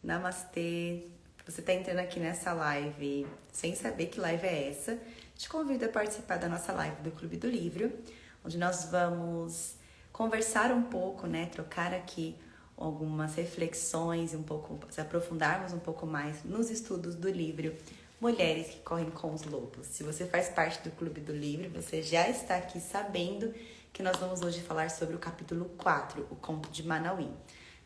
Namastê! Você está entrando aqui nessa live sem saber que live é essa. Te convido a participar da nossa live do Clube do Livro, onde nós vamos conversar um pouco, trocar aqui algumas reflexões, se aprofundarmos um pouco mais nos estudos do livro Mulheres que Correm com os Lobos. Se você faz parte do Clube do Livro, você já está aqui sabendo que nós vamos hoje falar sobre o capítulo 4, o Conto de Manauí.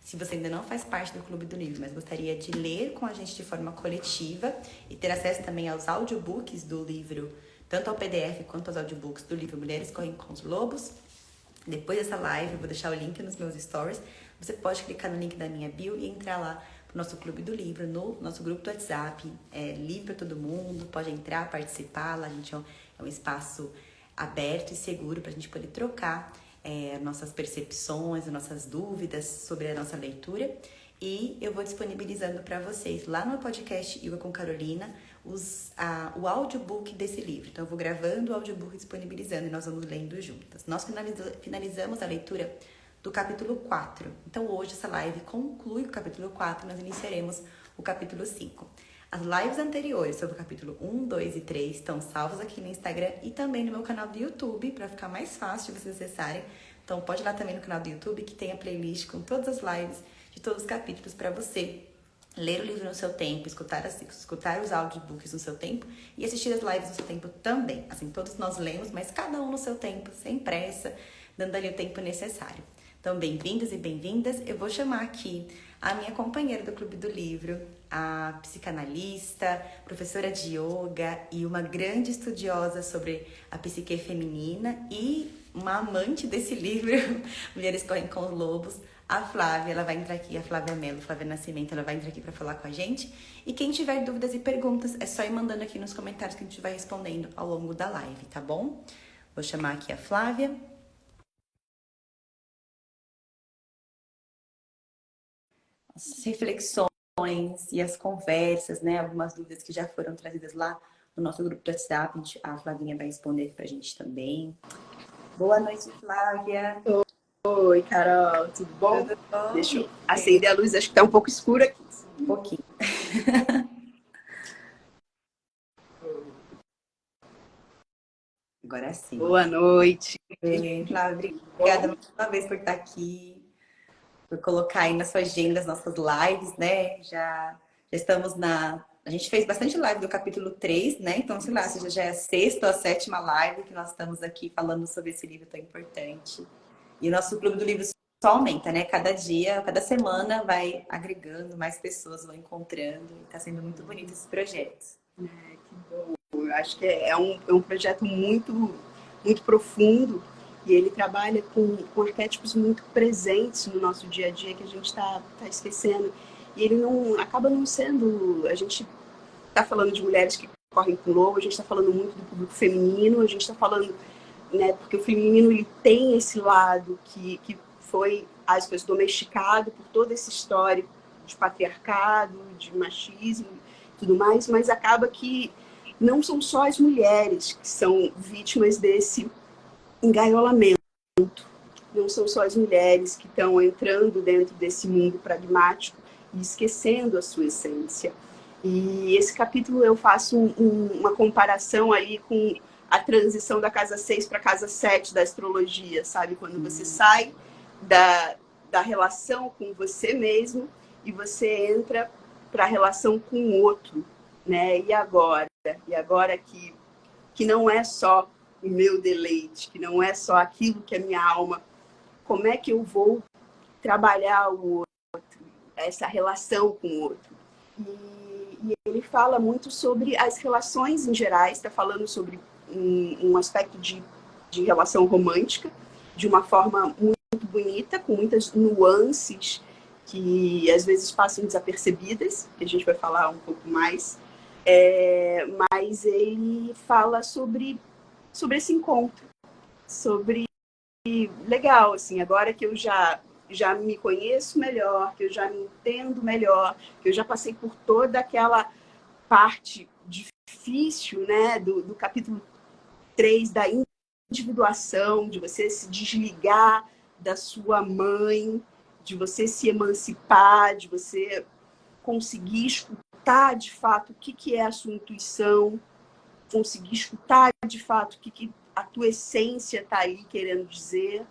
Se você ainda não faz parte do Clube do Livro, mas gostaria de ler com a gente de forma coletiva e ter acesso também aos audiobooks do livro, tanto ao PDF quanto aos audiobooks do livro Mulheres Correm com os Lobos, depois dessa live eu vou deixar o link nos meus stories. Você pode clicar no link da minha bio e entrar lá pro nosso Clube do Livro, no nosso grupo do WhatsApp. É livre para todo mundo, pode entrar, participar. Lá a gente é um espaço aberto e seguro para a gente poder trocar nossas percepções, nossas dúvidas sobre a nossa leitura. E eu vou disponibilizando para vocês lá no podcast Yoga com Carolina o audiobook desse livro. Então eu vou gravando o audiobook e disponibilizando e nós vamos lendo juntas. Nós finalizamos a leitura do capítulo 4. Então hoje essa live conclui o capítulo 4, nós iniciaremos o capítulo 5. As lives anteriores sobre o capítulo 1, 2 e 3 estão salvas aqui no Instagram e também no meu canal do YouTube, para ficar mais fácil de vocês acessarem. Então pode ir lá também no canal do YouTube, que tem a playlist com todas as lives de todos os capítulos para você ler o livro no seu tempo, escutar os audiobooks no seu tempo e assistir as lives no seu tempo também. Assim, todos nós lemos, mas cada um no seu tempo, sem pressa, dando ali o tempo necessário. Então, bem-vindos e bem-vindas. Eu vou chamar aqui a minha companheira do Clube do Livro, a psicanalista, professora de yoga e uma grande estudiosa sobre a psique feminina e uma amante desse livro, Mulheres Correm com os Lobos, a Flávia. Ela vai entrar aqui, a Flávia Mello, Flávia Nascimento, ela vai entrar aqui para falar com a gente. E quem tiver dúvidas e perguntas, é só ir mandando aqui nos comentários que a gente vai respondendo ao longo da live, tá bom? Vou chamar aqui a Flávia. As reflexões e as conversas, algumas dúvidas que já foram trazidas lá no nosso grupo do WhatsApp, a Flavinha vai responder pra gente também. Boa noite, Flávia. Oi, Carol, tudo bom? Tudo bom? Deixa eu acender a luz, acho que tá um pouco escuro aqui. Um pouquinho. Agora sim. Boa noite. Flávia, obrigada mais uma vez por estar aqui, por colocar aí na sua agenda as nossas lives, Já estamos A gente fez bastante live do capítulo 3, Então, sei lá, já é a 6ª ou a 7ª live que nós estamos aqui falando sobre esse livro tão importante. E o nosso Clube do Livro só aumenta, Cada dia, cada semana vai agregando, mais pessoas vão encontrando. E tá sendo muito bonito esse projeto. Que bom. Eu acho que é um projeto muito, muito profundo e ele trabalha com arquétipos muito presentes no nosso dia a dia que a gente tá esquecendo. E ele acaba não sendo... A gente tá falando de mulheres que correm com lobo, a gente tá falando muito do público feminino, a gente tá falando... Porque o feminino ele tem esse lado que foi, aspas, domesticado por todo esse histórico de patriarcado, de machismo e tudo mais, mas acaba que não são só as mulheres que são vítimas desse engaiolamento. Não são só as mulheres que estão entrando dentro desse mundo pragmático e esquecendo a sua essência. E esse capítulo eu faço uma comparação ali com a transição da casa 6 para a casa 7 da astrologia, sabe? Quando você sai da relação com você mesmo e você entra para a relação com o outro, E agora? E agora que não é só o meu deleite, que não é só aquilo que é minha alma, como é que eu vou trabalhar o outro, essa relação com o outro? E ele fala muito sobre as relações em geral, está falando sobre um aspecto de relação romântica, de uma forma muito bonita, com muitas nuances que às vezes passam desapercebidas, que a gente vai falar um pouco mais, mas ele fala sobre esse encontro, sobre legal, assim, agora que eu já me conheço melhor, que eu já me entendo melhor, que eu já passei por toda aquela parte difícil, do capítulo 3, da individuação, de você se desligar da sua mãe, de você se emancipar, de você conseguir escutar de fato o que é a sua intuição, conseguir escutar de fato o que a tua essência está aí querendo dizer,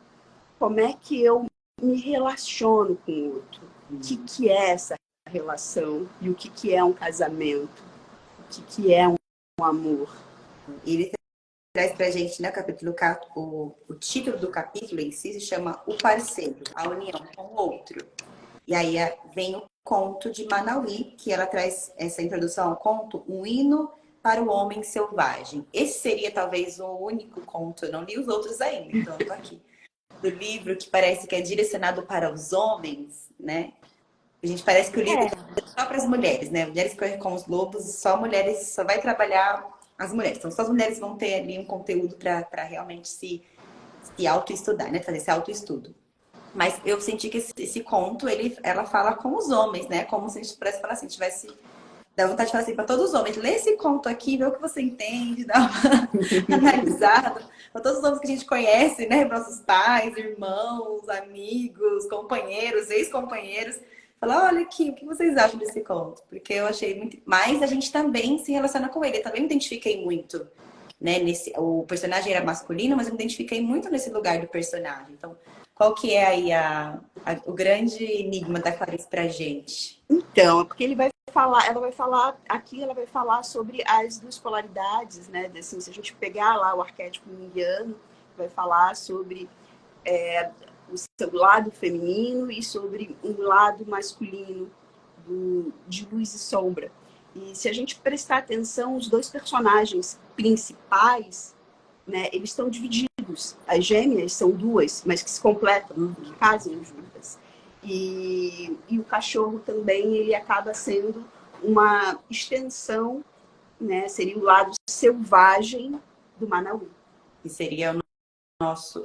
como é que eu me relaciono com o outro, o que é essa relação e o que é um casamento, o que é um amor. Ele traz pra gente, né, o título do capítulo em si se chama O Parceiro, a união com o outro. E aí vem o conto de Manauí, que ela traz essa introdução ao conto, um hino para o homem selvagem. Esse seria talvez o único conto, eu não li os outros ainda, então eu tô aqui, do livro que parece que é direcionado para os homens, né? A gente parece que o livro é só para as mulheres, né? Mulheres que correm com os lobos, só mulheres, só vai trabalhar as mulheres. Então, só as mulheres vão ter ali um conteúdo para realmente se autoestudar, né? Fazer esse autoestudo. Mas eu senti que esse conto, ela fala com os homens, né? Como se a gente pudesse falar assim, tivesse... Dá vontade de falar assim para todos os homens, lê esse conto aqui, vê o que você entende, dá uma analisada. Para todos os homens que a gente conhece, né? Nossos pais, irmãos, amigos, companheiros, ex-companheiros. Falar, olha aqui, o que vocês acham desse conto? Porque eu achei muito... Mas a gente também se relaciona com ele. Eu também me identifiquei muito, né? O personagem era masculino, mas eu me identifiquei muito nesse lugar do personagem. Então, qual que é aí o grande enigma da Clarice pra gente? Então, é porque ela vai falar sobre as duas polaridades, né? Assim, se a gente pegar lá o arquétipo junguiano, vai falar sobre o seu lado feminino e sobre um lado masculino de luz e sombra. E se a gente prestar atenção, os dois personagens principais, né, eles estão divididos. As gêmeas são duas, mas que se completam, que casam juntas. E o cachorro também, ele acaba sendo uma extensão, né, seria o lado selvagem do Manauí. Que seria o nosso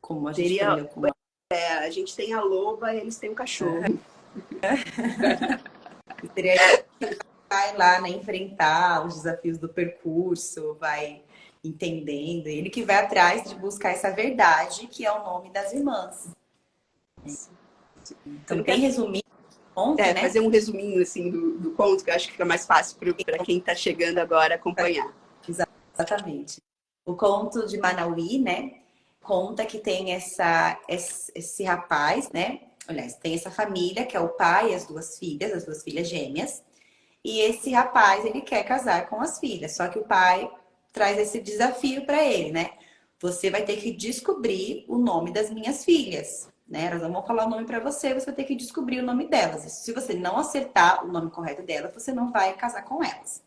como a gente aprendeu com a gente tem a loba e eles têm o cachorro. Seria vai lá, né, enfrentar os desafios do percurso, vai entendendo. Ele que vai atrás de buscar essa verdade, que é o nome das irmãs. Então, bem resumido, né? Fazer um resuminho assim do conto, que eu acho que fica mais fácil para quem está chegando agora acompanhar. Exatamente. O conto de Manauí, né? Conta que tem esse rapaz, né? Aliás, tem essa família, que é o pai e as duas filhas gêmeas. E esse rapaz, ele quer casar com as filhas. Só que o pai traz esse desafio para ele, né? Você vai ter que descobrir o nome das minhas filhas, né? Elas não vão falar o nome para você, você vai ter que descobrir o nome delas. Se você não acertar o nome correto delas, você não vai casar com elas.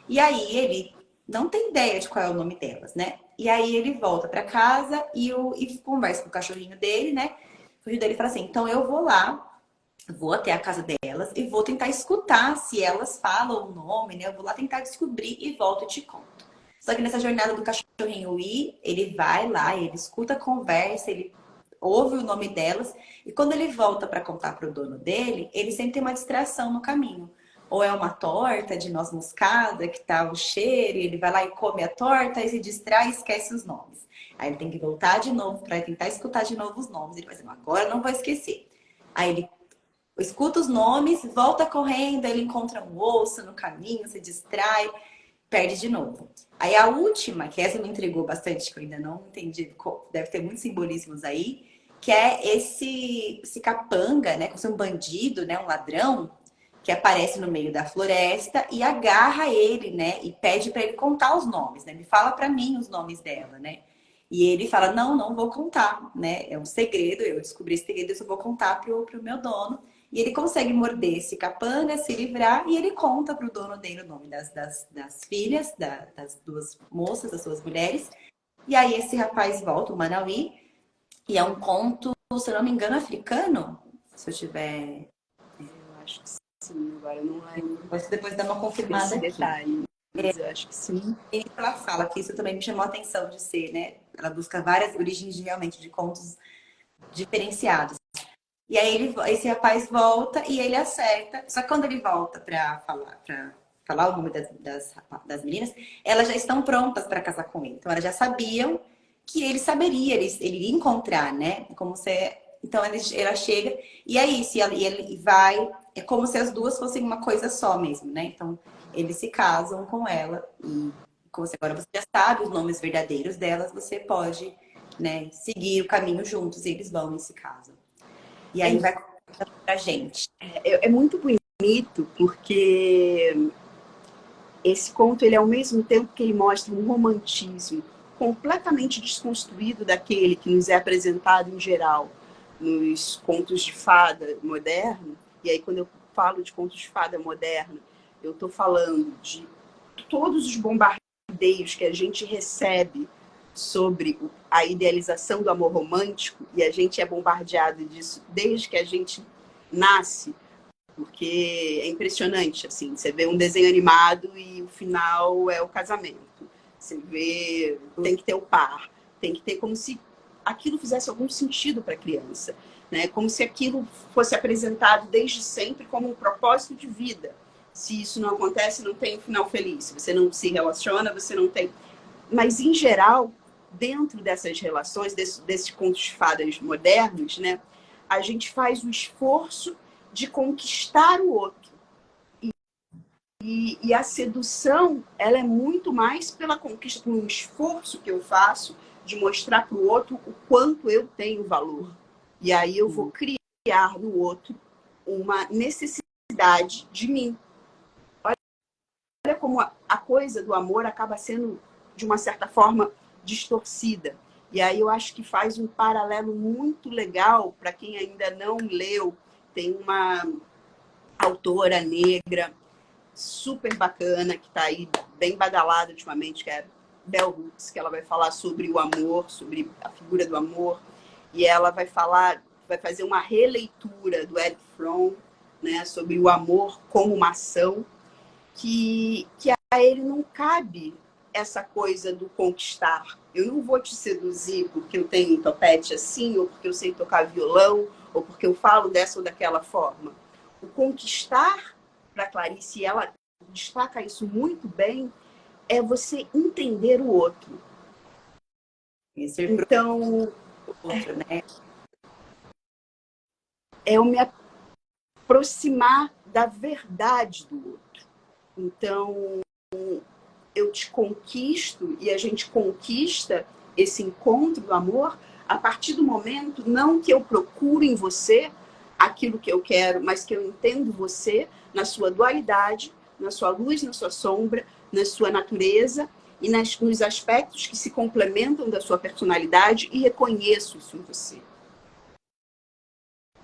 E aí ele não tem ideia de qual é o nome delas, né? E aí ele volta para casa e conversa com o cachorrinho dele, né? O cachorrinho dele fala assim, então eu vou lá, vou até a casa delas e vou tentar escutar se elas falam o nome, né? Eu vou lá tentar descobrir e volto e te conto. Só que nessa jornada do cachorrinho ir, ele vai lá, ele escuta a conversa, ele ouve o nome delas e quando ele volta para contar para o dono dele, ele sempre tem uma distração no caminho. Ou é uma torta de noz moscada que tá o cheiro, e ele vai lá e come a torta e se distrai e esquece os nomes. Aí ele tem que voltar de novo para tentar escutar de novo os nomes. Ele vai dizer, agora não vou esquecer. Aí ele escuta os nomes, volta correndo, ele encontra um osso no caminho, se distrai, perde de novo. Aí a última, que essa me intrigou bastante, que eu ainda não entendi, deve ter muitos simbolismos aí, que é esse capanga, né, como se um bandido, né, um ladrão, que aparece no meio da floresta e agarra ele, né, e pede para ele contar os nomes, né, me fala para mim os nomes dela, né. E ele fala, não vou contar, né, é um segredo, eu descobri esse segredo, eu só vou contar pro meu dono. E ele consegue morder esse capanga, se livrar, e ele conta pro dono dele o nome das filhas, das duas moças, das suas mulheres. E aí esse rapaz volta, o Manauí, e é um conto, se eu não me engano, africano, se eu tiver... Eu acho que sim, agora eu não lembro. Posso depois dar uma confirmada esse detalhe. Mas eu acho que sim. E ela fala que isso também me chamou a atenção de ser, né? Ela busca várias origens realmente de contos diferenciados. E aí esse rapaz volta e ele acerta. Só que quando ele volta para falar o nome das meninas, elas já estão prontas para casar com ele. Então elas já sabiam que ele saberia, ele iria encontrar, né? Como se Então ela chega e é isso, e ele vai, é como se as duas fossem uma coisa só mesmo, né? Então eles se casam com ela e como se agora você já sabe os nomes verdadeiros delas, você pode, né, seguir o caminho juntos e eles vão e se casam. E aí vai contando pra gente. É muito bonito porque esse conto, ele ao mesmo tempo que ele mostra um romantismo completamente desconstruído daquele que nos é apresentado em geral nos contos de fada moderno. E aí quando eu falo de contos de fada moderno, eu estou falando de todos os bombardeios que a gente recebe sobre a idealização do amor romântico, e a gente é bombardeado disso desde que a gente nasce, porque é impressionante, assim, você vê um desenho animado e o final é o casamento. Você vê, tem que ter o par, tem que ter como se aquilo fizesse algum sentido para a criança, né? Como se aquilo fosse apresentado desde sempre como um propósito de vida. Se isso não acontece, não tem um final feliz. Se você não se relaciona, você não tem. Mas, em geral, dentro dessas relações, desses contos de fadas modernos, né, a gente faz o esforço de conquistar o outro. E a sedução, ela é muito mais pela conquista, pelo esforço que eu faço de mostrar para o outro o quanto eu tenho valor. E aí eu vou criar no outro uma necessidade de mim. Olha como a coisa do amor acaba sendo, de uma certa forma, distorcida. E aí eu acho que faz um paralelo muito legal para quem ainda não leu. Tem uma autora negra super bacana, que está aí bem badalada ultimamente, que é Bell Hooks, que ela vai falar sobre o amor, sobre a figura do amor. E ela vai fazer uma releitura do Erich Fromm, né, sobre o amor como uma ação, que a ele não cabe essa coisa do conquistar. Eu não vou te seduzir porque eu tenho um topete assim, ou porque eu sei tocar violão, ou porque eu falo dessa ou daquela forma. O conquistar, para Clarice, e ela destaca isso muito bem, é você entender o outro. Então, outro, né? é eu me aproximar da verdade do outro. Então, eu te conquisto e a gente conquista esse encontro do amor a partir do momento, não que eu procuro em você aquilo que eu quero, mas que eu entendo você na sua dualidade, na sua luz, na sua sombra, na sua natureza e nos aspectos que se complementam da sua personalidade e reconheço isso em você.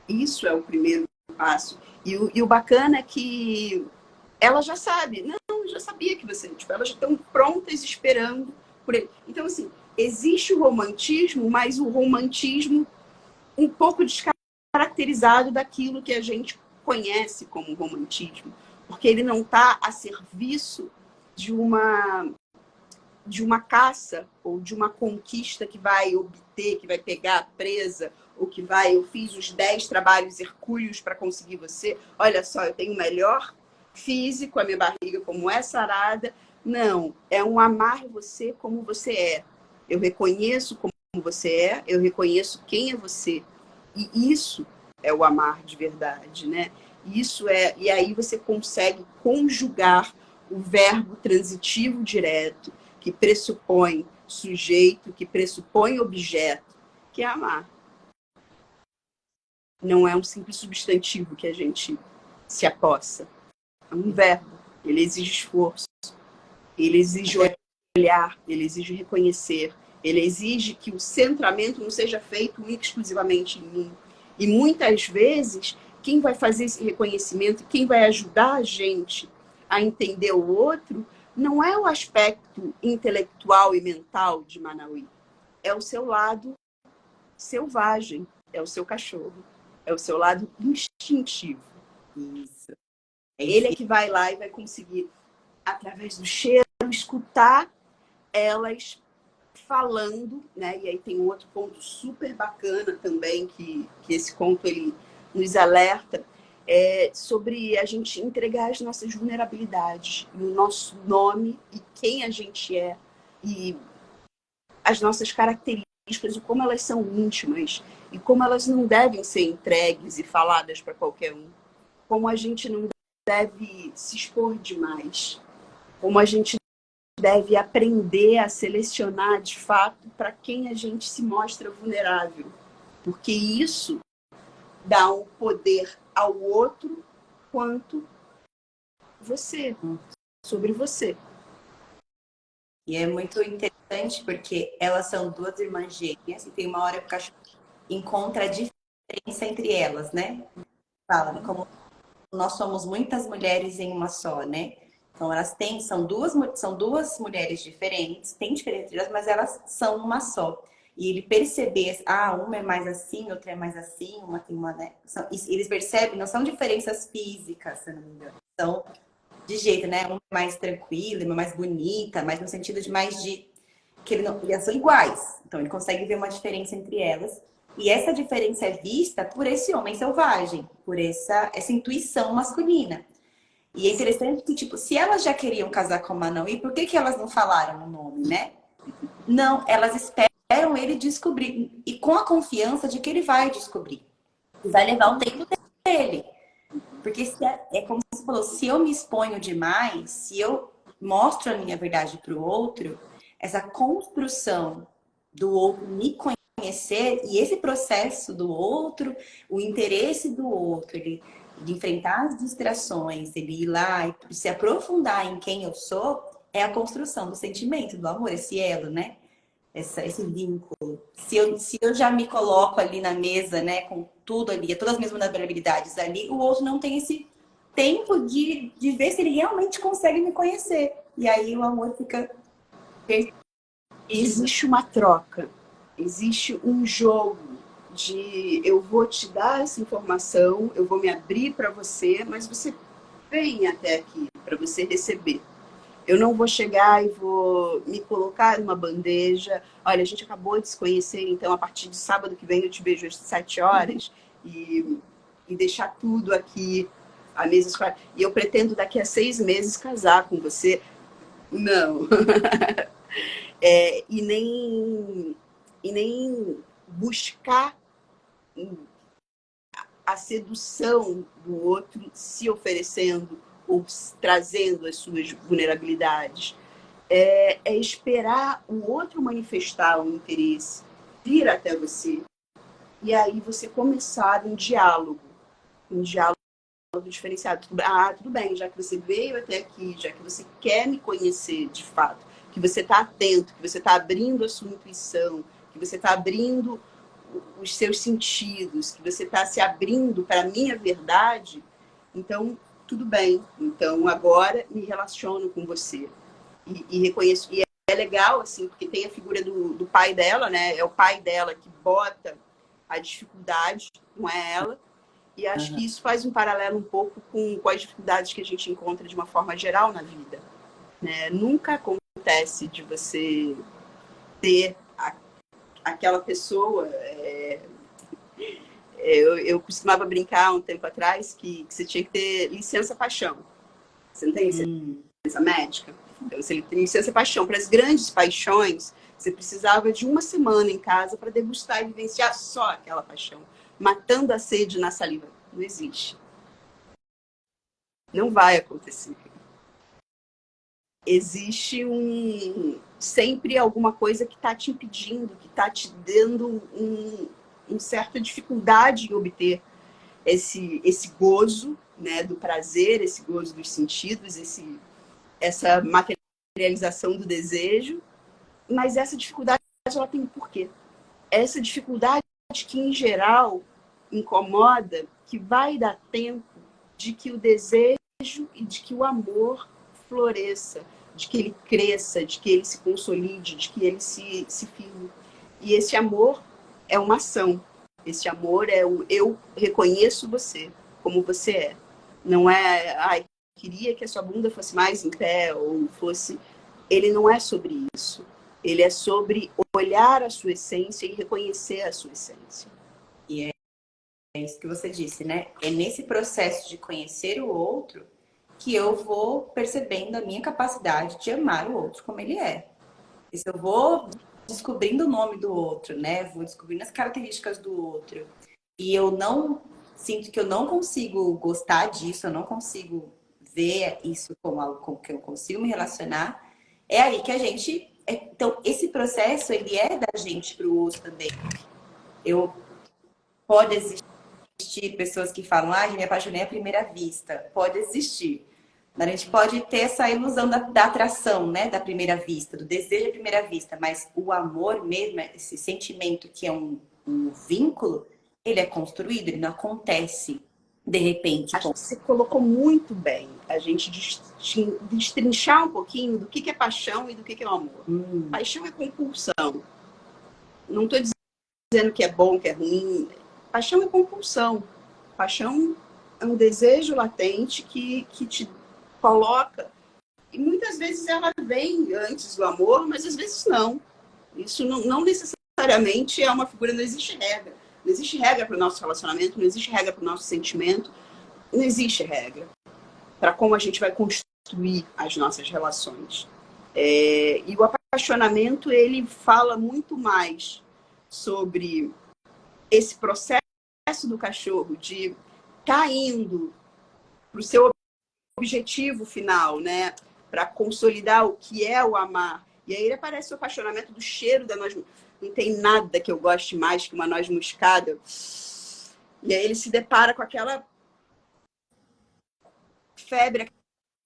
Isso é o primeiro passo. E o bacana é que ela já sabe, não, já sabia que você, tipo, elas já estão prontas esperando por ele. Então, assim, existe o romantismo, mas o romantismo um pouco descaracterizado daquilo que a gente conhece como romantismo, porque ele não está a serviço de uma caça ou de uma conquista que vai obter, que vai pegar a presa, ou que vai, eu fiz os 10 trabalhos hercúleos para conseguir você, olha só, eu tenho o melhor físico, a minha barriga como é sarada. Não, é um amar você como você é. Eu reconheço como você é, eu reconheço quem é você. E isso é o amar de verdade, né? Isso é, e aí você consegue conjugar o verbo transitivo direto, que pressupõe sujeito, que pressupõe objeto, que é amar. Não é um simples substantivo que a gente se apossa. É um verbo. Ele exige esforço. Ele exige olhar. Ele exige reconhecer. Ele exige que o centramento não seja feito exclusivamente em mim. E muitas vezes, quem vai fazer esse reconhecimento, quem vai ajudar a gente a entender o outro, não é o aspecto intelectual e mental de Manauí. É o seu lado selvagem. É o seu cachorro. É o seu lado instintivo. Isso. Ele é que vai lá e vai conseguir, através do cheiro, escutar elas falando, né? E aí tem um outro ponto super bacana também, que esse conto ele nos alerta, sobre a gente entregar as nossas vulnerabilidades, e o nosso nome, e quem a gente é, e as nossas características, e como elas são íntimas. e como elas não devem ser entregues e faladas para qualquer um. Como a gente não deve se expor demais. Como a gente deve aprender a selecionar de fato para quem a gente se mostra vulnerável. Porque isso dá um poder ao outro quanto você, sobre você. E é muito interessante porque elas são duas irmãs gêmeas e tem uma hora que o cachorro encontra a diferença entre elas, né? Fala, como nós somos muitas mulheres em uma só, né? Então elas têm, são duas mulheres diferentes, têm diferenças, mas elas são uma só. E ele perceber, uma é mais assim, outra é mais assim, uma tem uma, né? Eles percebem, não são diferenças físicas, se eu não me engano. São de jeito, né? Uma é mais tranquila, uma é mais bonita, mas no sentido de mais de que elas são iguais. Então ele consegue ver uma diferença entre elas. E essa diferença é vista por esse homem selvagem, por essa intuição masculina. E é interessante que, tipo, se elas já queriam casar com o Manauí, por que elas não falaram o nome, né? Não, elas esperam ele descobrir. E com a confiança de que ele vai descobrir. E vai levar o tempo dele. Porque é como você falou, se eu me exponho demais, se eu mostro a minha verdade para o outro, essa construção do outro me conhecer e esse processo do outro, o interesse do outro, ele de enfrentar as distrações, ele ir lá e se aprofundar em quem eu sou, é a construção do sentimento, do amor, esse elo, né? Esse vínculo. Se eu já me coloco ali na mesa, né, com tudo ali, todas as minhas vulnerabilidades ali, o outro não tem esse tempo de ver se ele realmente consegue me conhecer. E aí o amor fica perdido. Existe uma troca, existe um jogo de eu vou te dar essa informação, eu vou me abrir para você, mas você vem até aqui para você receber. Eu não vou chegar e vou me colocar numa bandeja. Olha, a gente acabou de se conhecer, então a partir de sábado que vem eu te beijo às 7 horas e deixar tudo aqui, a mesa. E eu pretendo daqui a 6 meses casar com você. Não. E nem buscar a sedução do outro se oferecendo ou trazendo as suas vulnerabilidades. É esperar o outro manifestar um interesse, vir até você, e aí você começar um diálogo diferenciado. Tudo bem, já que você veio até aqui, já que você quer me conhecer de fato, que você está atento, que você está abrindo a sua intuição, que você está abrindo os seus sentidos, que você está se abrindo para a minha verdade, então tudo bem. Então agora me relaciono com você e reconheço. E é legal, assim, porque tem a figura do pai dela, né? É o pai dela que bota a dificuldade, não é ela. E acho que isso faz um paralelo um pouco com as dificuldades que a gente encontra de uma forma geral na vida. Né? Nunca acontece de você ter aquela pessoa. Eu costumava brincar um tempo atrás que você tinha que ter licença-paixão. Você não tem licença médica? Então, você tem licença-paixão. Para as grandes paixões, você precisava de uma semana em casa para degustar e vivenciar só aquela paixão. Matando a sede na saliva. Não existe. Não vai acontecer. Existe sempre alguma coisa que está te impedindo, que está te dando uma certa dificuldade em obter esse gozo, né, do prazer, esse gozo dos sentidos, essa materialização do desejo. Mas essa dificuldade, ela tem um porquê. Essa dificuldade que, em geral, incomoda, que vai dar tempo de que o desejo e de que o amor floresça, de que ele cresça, de que ele se consolide, de que ele se firme. E esse amor é uma ação. Esse amor é o eu reconheço você como você é. Não é, queria que a sua bunda fosse mais em pé, ou fosse... Ele não é sobre isso. Ele é sobre olhar a sua essência e reconhecer a sua essência. E é isso que você disse, né? É nesse processo de conhecer o outro que eu vou percebendo a minha capacidade de amar o outro como ele é. E se eu vou descobrindo o nome do outro, né? Vou descobrindo as características do outro. E eu não sinto que eu não consigo gostar disso, eu não consigo ver isso como algo com que eu consigo me relacionar. É aí que a gente. Então, esse processo, ele é da gente para o outro também. Pode existir pessoas que falam, ah, me apaixonei à primeira vista. Pode existir. A gente pode ter essa ilusão da atração, né? Da primeira vista, do desejo à primeira vista. Mas o amor mesmo, esse sentimento que é um vínculo, ele é construído, ele não acontece de repente. Acho que você colocou muito bem a gente destrinchar um pouquinho do que é paixão e do que é o amor. Paixão é compulsão. Não estou dizendo que é bom, que é ruim. Paixão é compulsão. Paixão é um desejo latente que te coloca. E muitas vezes ela vem antes do amor, mas às vezes não. Isso não necessariamente é uma figura, não existe regra. Não existe regra para o nosso relacionamento, não existe regra para o nosso sentimento, não existe regra para como a gente vai construir as nossas relações. E o apaixonamento, ele fala muito mais sobre esse processo do cachorro de estar indo para o seu objetivo final, né? Para consolidar o que é o amar. E aí aparece o apaixonamento do cheiro da noz. Não tem nada que eu goste mais que uma noz moscada. E aí ele se depara com aquela febre,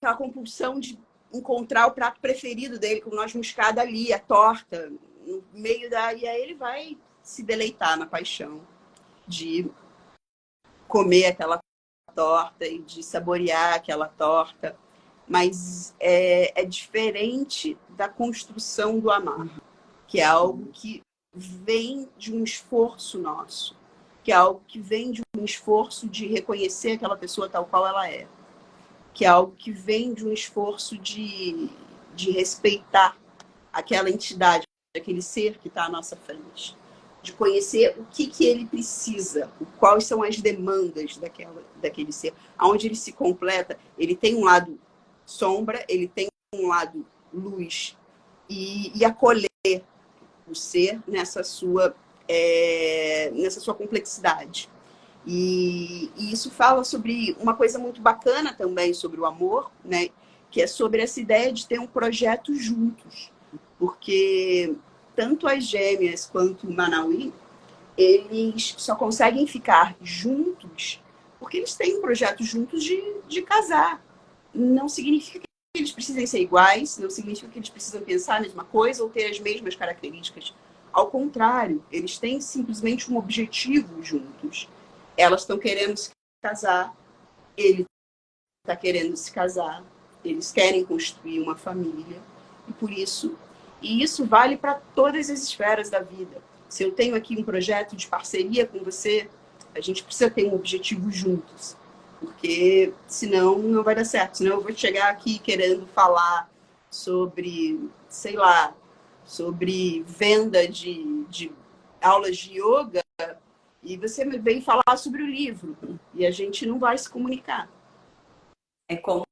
aquela compulsão de encontrar o prato preferido dele, com noz moscada ali, a torta, no meio da... E aí ele vai se deleitar na paixão de comer aquela torta e de saborear aquela torta. Mas é diferente da construção do amar, que é algo que vem de um esforço nosso, que é algo que vem de um esforço de reconhecer aquela pessoa tal qual ela é, que é algo que vem de um esforço de respeitar aquela entidade, aquele ser que está à nossa frente, de conhecer o que ele precisa, quais são as demandas daquele ser, aonde ele se completa. Ele tem um lado sombra, ele tem um lado luz, e acolher o ser nessa sua complexidade. E isso fala sobre uma coisa muito bacana também sobre o amor, né? Que é sobre essa ideia de ter um projeto juntos. Porque tanto as gêmeas quanto o Manauí, eles só conseguem ficar juntos porque eles têm um projeto juntos de casar. Não significa que eles precisem ser iguais, não significa que eles precisam pensar a mesma coisa ou ter as mesmas características. Ao contrário, eles têm simplesmente um objetivo juntos. Elas estão querendo se casar, ele está querendo se casar, eles querem construir uma família. E isso vale para todas as esferas da vida. Se eu tenho aqui um projeto de parceria com você, a gente precisa ter um objetivo juntos. Porque senão não vai dar certo. Senão eu vou chegar aqui querendo falar sobre, sei lá, sobre venda de aulas de yoga, e você me vem falar sobre o livro, e a gente não vai se comunicar. É como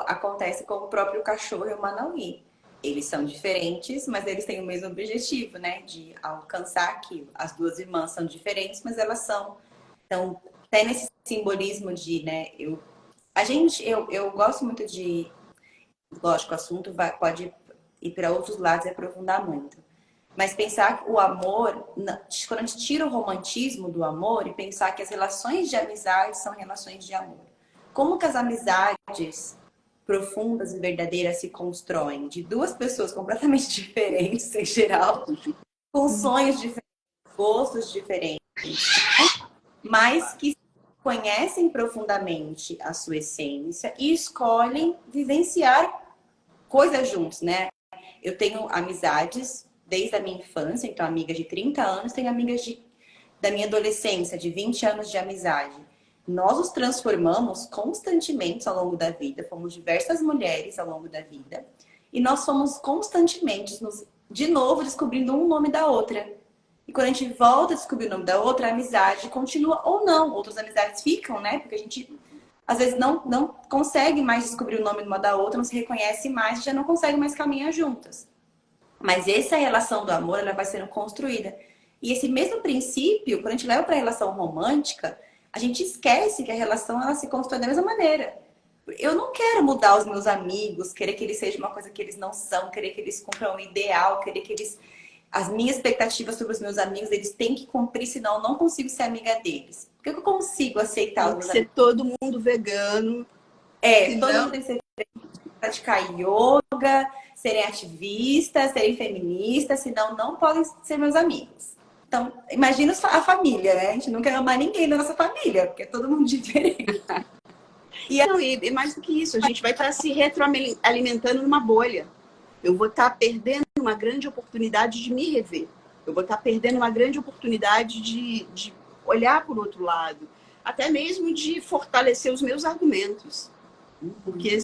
acontece com o próprio cachorro e o Manauí. Eles são diferentes, mas eles têm o mesmo objetivo, né? De alcançar aquilo. As duas irmãs são diferentes, mas elas são. Então, até nesse simbolismo de, né? Eu gosto muito de... Lógico, o assunto pode ir para outros lados e aprofundar muito. Mas pensar que o amor, quando a gente tira o romantismo do amor e pensar que as relações de amizade são relações de amor. Como que as amizades profundas e verdadeiras se constroem? De duas pessoas completamente diferentes, em geral, com sonhos diferentes, gostos diferentes, mas que conhecem profundamente a sua essência e escolhem vivenciar coisas juntos, né? Eu tenho amizades desde a minha infância, então amigas de 30 anos, tenho amigas da minha adolescência, de 20 anos de amizade. Nós nos transformamos constantemente ao longo da vida, fomos diversas mulheres ao longo da vida, e nós fomos constantemente, de novo, descobrindo um nome da outra. E quando a gente volta a descobrir o nome da outra, a amizade continua ou não. Outras amizades ficam, né? Porque a gente, às vezes, não consegue mais descobrir o nome de uma da outra, não se reconhece mais, já não consegue mais caminhar juntas. Mas essa relação do amor, ela vai sendo construída. E esse mesmo princípio, quando a gente leva para a relação romântica, a gente esquece que a relação ela se constrói da mesma maneira. Eu não quero mudar os meus amigos, querer que eles sejam uma coisa que eles não são, querer que eles cumpram um ideal, querer que eles... As minhas expectativas sobre os meus amigos, eles têm que cumprir, senão eu não consigo ser amiga deles. Por que eu consigo aceitar os Tem que meus ser amigos? todo mundo vegano, Todo senão mundo tem que ser praticar yoga, serem ativistas, serem feministas, senão não podem ser meus amigos. Então, imagina a família, né? A gente não quer amar ninguém da nossa família, porque é todo mundo diferente. não, e mais do que isso, a gente vai estar se retroalimentando numa bolha. Eu vou estar perdendo uma grande oportunidade de me rever. Eu vou estar perdendo uma grande oportunidade de olhar por outro lado. Até mesmo de fortalecer os meus argumentos. Porque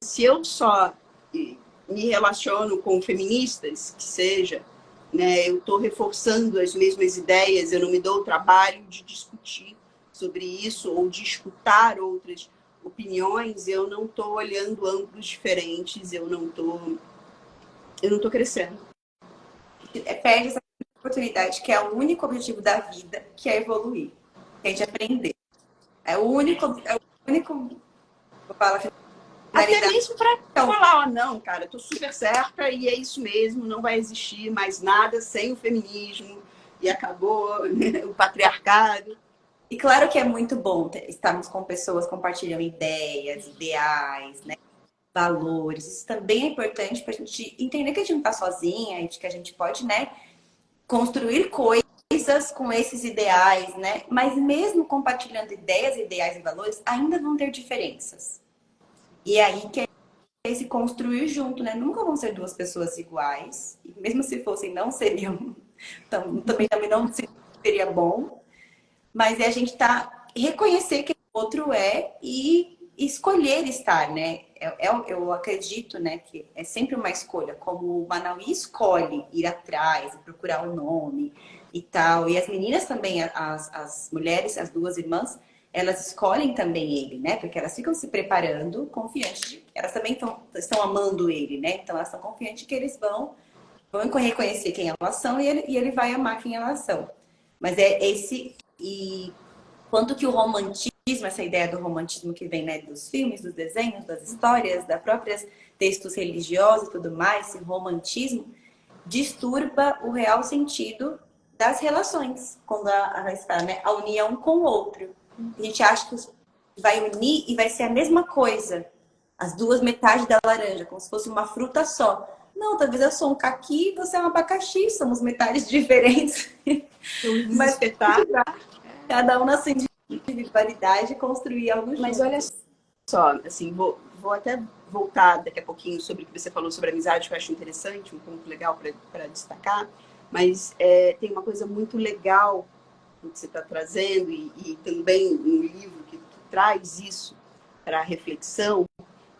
se eu só me relaciono com feministas, que seja, né, eu estou reforçando as mesmas ideias, eu não me dou o trabalho de discutir sobre isso ou de escutar outras opiniões, eu não estou olhando ângulos diferentes, eu não estou crescendo. Perde essa oportunidade, que é o único objetivo da vida, que é evoluir, que é de aprender. É o único eu falo, Até finalidade. mesmo para Então, falar, não, cara, tô super certa e é isso mesmo, não vai existir mais nada sem o feminismo e acabou o patriarcado. e claro que é muito bom estarmos com pessoas que compartilham ideias, ideais, né? Valores. Isso também é importante para a gente entender que a gente não está sozinha e de que a gente pode, né, construir coisas com esses ideais, né? Mas mesmo compartilhando ideias, ideais e valores, ainda vão ter diferenças. E é aí que é se construir junto, né? Nunca vão ser duas pessoas iguais. E mesmo se fossem, não seriam. Também não seria bom. Mas é a gente reconhecer que o outro é e escolher estar, né? Eu acredito, né, que é sempre uma escolha, como o Manaus escolhe ir atrás, procurar o nome e tal. E as meninas também, as mulheres, as duas irmãs, elas escolhem também ele, né? Porque elas ficam se preparando, confiantes de que elas também estão amando ele, né? Então elas estão confiantes que eles vão reconhecer quem elas são e ele vai amar quem elas são. Mas é esse. E quanto que o romantismo, essa ideia do romantismo que vem, né, dos filmes, dos desenhos, das histórias, da próprios textos religiosos e tudo mais, esse romantismo disturba o real sentido das relações, quando a gente fala, né, a união com o outro. A gente acha que vai unir e vai ser a mesma coisa, as duas metades da laranja, como se fosse uma fruta só. Não, talvez eu sou um caqui e você é um abacaxi, somos metades diferentes. Mas Espetar. cada um na sua individualidade construir algo Mas juntos. olha só, assim, vou até voltar daqui a pouquinho sobre o que você falou sobre amizade, que eu acho interessante, um ponto legal para destacar. Mas tem uma coisa muito legal que você está trazendo e também um livro que traz isso para reflexão,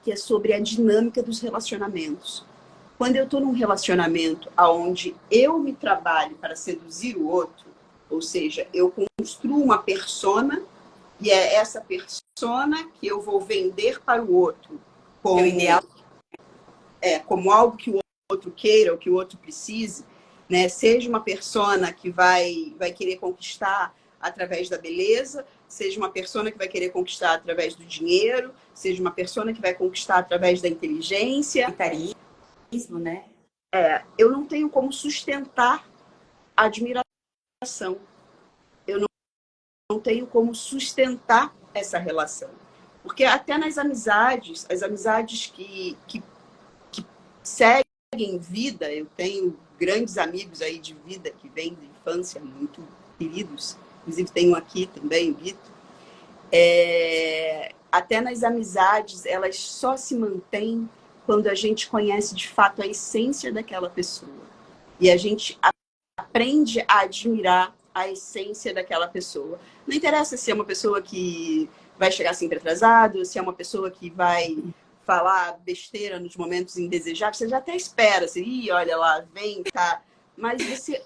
que é sobre a dinâmica dos relacionamentos. Quando eu estou num relacionamento onde eu me trabalho para seduzir o outro, ou seja, eu construo uma persona e é essa persona que eu vou vender para o outro como, ideal. Como algo que o outro queira, ou que o outro precise, né? Seja uma persona que vai querer conquistar através da beleza, seja uma persona que vai querer conquistar através do dinheiro, seja uma persona que vai conquistar através da inteligência. Capitalismo, né? Eu não tenho como sustentar a admiração. Eu não tenho como sustentar essa relação. Porque até nas amizades, as amizades que seguem vida, eu tenho grandes amigos aí de vida que vêm de infância, muito queridos, inclusive tenho aqui também o Vitor. Até nas amizades, elas só se mantêm quando a gente conhece de fato a essência daquela pessoa. E a gente aprende a admirar a essência daquela pessoa. Não interessa se é uma pessoa que vai chegar sempre atrasado, se é uma pessoa que vai falar besteira nos momentos indesejáveis, você já até espera, assim, olha lá, vem, tá. Mas você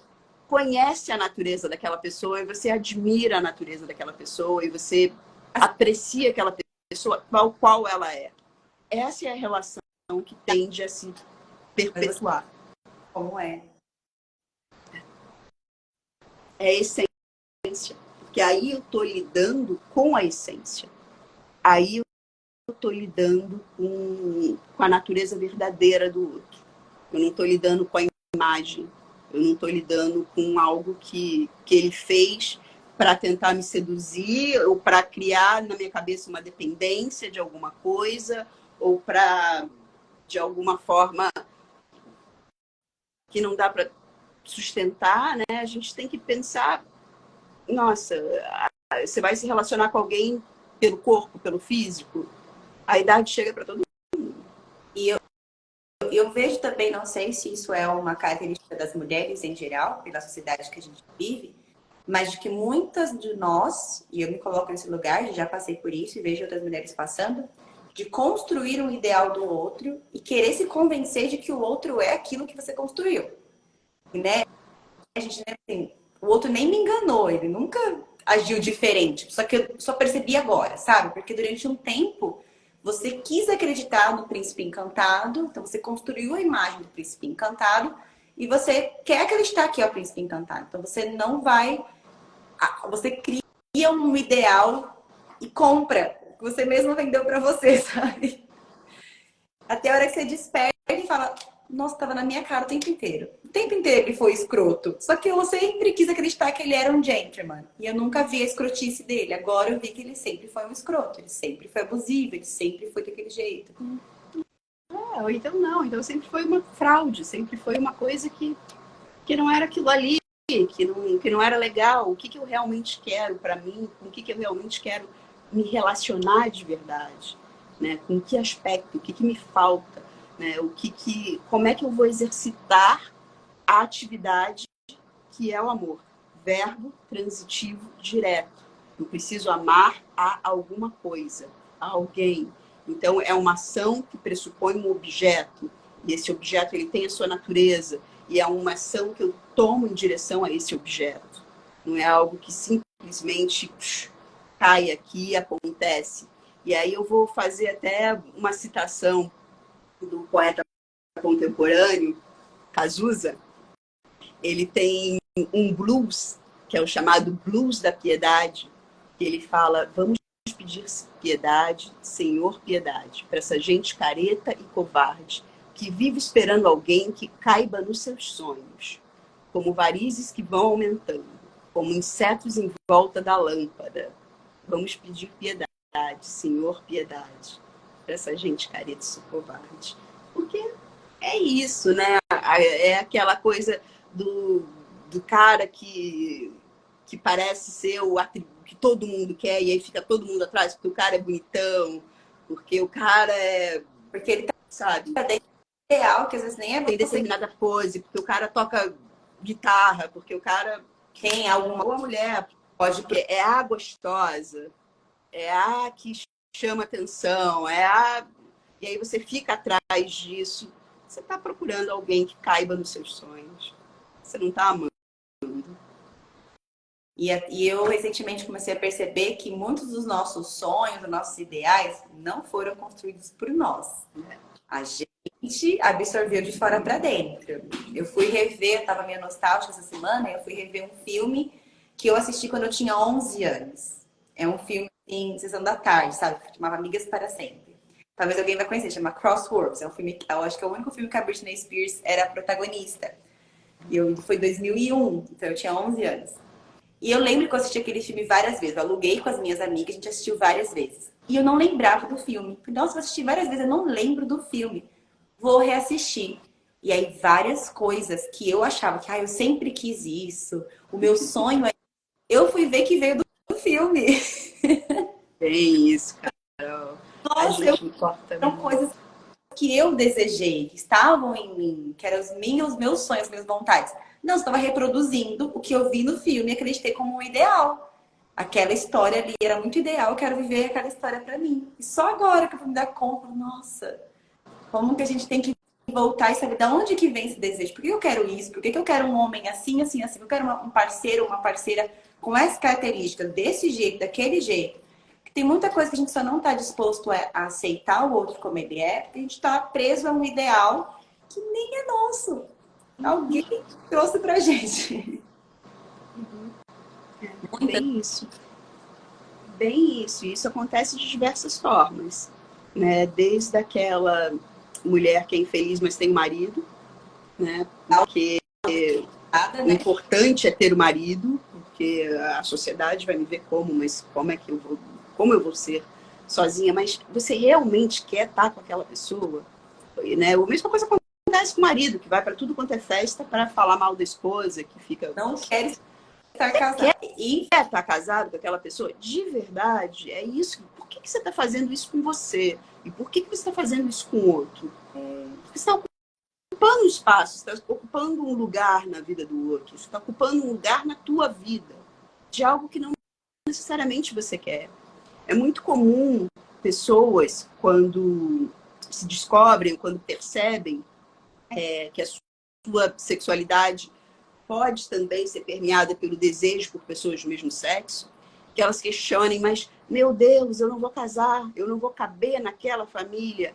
conhece a natureza daquela pessoa e você admira a natureza daquela pessoa e você aprecia aquela pessoa tal qual ela é. Essa é a relação que tende a se perpetuar. Como é? É a essência. Porque aí eu estou lidando com a essência. Aí eu estou lidando com a natureza verdadeira do outro. Eu não estou lidando com a imagem. Eu não estou lidando com algo que ele fez para tentar me seduzir ou para criar na minha cabeça uma dependência de alguma coisa ou para, de alguma forma, que não dá para sustentar, né? A gente tem que pensar, nossa, você vai se relacionar com alguém pelo corpo, pelo físico, a idade chega para todo mundo. E eu vejo também, não sei se isso é uma característica das mulheres em geral, pela sociedade que a gente vive, mas de que muitas de nós, e eu me coloco nesse lugar, já passei por isso e vejo outras mulheres passando, de construir um ideal do outro e querer se convencer de que o outro é aquilo que você construiu. Né? A gente, né, assim, o outro nem me enganou, ele nunca agiu diferente, só que eu só percebi agora, sabe? Porque durante um tempo você quis acreditar no príncipe encantado, então você construiu a imagem do príncipe encantado e você quer acreditar que é o príncipe encantado. Então você não vai, você cria um ideal e compra o que você mesmo vendeu para você, sabe? Até a hora que você desperta e fala, nossa, tava na minha cara o tempo inteiro. O tempo inteiro ele foi escroto. Só que eu sempre quis acreditar que ele era um gentleman. E eu nunca vi a escrotice dele. Agora eu vi que ele sempre foi um escroto. Ele sempre foi abusivo, ele sempre foi daquele jeito. Ou então não, então sempre foi uma fraude, sempre foi uma coisa que não era aquilo ali, que não era legal. O que eu realmente quero para mim, com o que eu realmente quero me relacionar de verdade, né? Com que aspecto, o que me falta, né? Como é que eu vou exercitar a atividade que é o amor, verbo transitivo direto. Eu preciso amar a alguma coisa, a alguém. Então é uma ação que pressupõe um objeto, e esse objeto ele tem a sua natureza, e é uma ação que eu tomo em direção a esse objeto. Não é algo que simplesmente cai aqui e acontece. E aí eu vou fazer até uma citação do poeta contemporâneo, Cazuza. Ele tem um blues, que é o chamado blues da piedade, que ele fala, vamos pedir piedade, Senhor, piedade, para essa gente careta e covarde, que vive esperando alguém que caiba nos seus sonhos, como varizes que vão aumentando, como insetos em volta da lâmpada. Vamos pedir piedade, Senhor, piedade, para essa gente careta e covarde. Porque é isso, né? É aquela coisa do cara que parece ser o atributo que todo mundo quer, e aí fica todo mundo atrás, porque o cara é bonitão, porque o cara é. Porque ele tá, sabe? ideal, que às vezes nem é tem determinada pose, porque o cara toca guitarra, porque o cara tem alguma. Ou a mulher, pode é a gostosa, é a que chama atenção, é a. E aí você fica atrás disso. Você está procurando alguém que caiba nos seus sonhos. Você não está amando. E eu recentemente comecei a perceber que muitos dos nossos sonhos, dos nossos ideais, não foram construídos por nós. A gente absorveu de fora para dentro. Eu fui rever, eu estava meio nostálgica essa semana, eu fui rever um filme que eu assisti quando eu tinha 11 anos. É um filme em sessão da tarde, sabe? Que chamava Amigas para Sempre. Talvez alguém vai conhecer, chama Crosswords. É um filme, eu acho que é o único filme que a Britney Spears era a protagonista. Foi em 2001, então eu tinha 11 anos. E eu lembro que eu assisti aquele filme várias vezes. Eu aluguei com as minhas amigas, a gente assistiu várias vezes. E eu não lembrava do filme. Nossa, eu assisti várias vezes, eu não lembro do filme. Vou reassistir. E aí, várias coisas que eu achava que, eu sempre quis isso. O meu sonho é. Eu fui ver que veio do filme. Tem isso, cara. Nossa, são coisas que eu desejei, que estavam em mim, que eram os meus sonhos, as minhas vontades. Não, eu estava reproduzindo o que eu vi no filme e acreditei como um ideal. Aquela história ali era muito ideal, eu quero viver aquela história para mim. E só agora que eu vou me dar conta, nossa, como que a gente tem que voltar e saber de onde que vem esse desejo? Por que eu quero isso? Por que eu quero um homem assim, assim, assim? Eu quero um parceiro, uma parceira com essa característica, desse jeito, daquele jeito. Tem muita coisa que a gente só não está disposto a aceitar o outro como ele é, porque a gente está preso a um ideal que nem é nosso. alguém trouxe pra gente. Bem isso. Bem isso. E isso acontece de diversas formas, né? Desde aquela mulher que é infeliz, mas tem um marido, né? Porque o importante é ter o marido, porque a sociedade vai me ver como, mas como eu vou ser sozinha? Mas você realmente quer estar com aquela pessoa? Né? A mesma coisa acontece com o marido, que vai para tudo quanto é festa para falar mal da esposa, que fica... Não quer estar casado. E quer estar casado com aquela pessoa? De verdade, é isso. Por que você está fazendo isso com você? E por que você está fazendo isso com o outro? Porque você está ocupando um espaço, você está ocupando um lugar na vida do outro, você está ocupando um lugar na tua vida, de algo que não necessariamente você quer. É muito comum pessoas, quando se descobrem, quando percebem que a sua sexualidade pode também ser permeada pelo desejo por pessoas do mesmo sexo, que elas questionem, mas, meu Deus, eu não vou casar, eu não vou caber naquela família.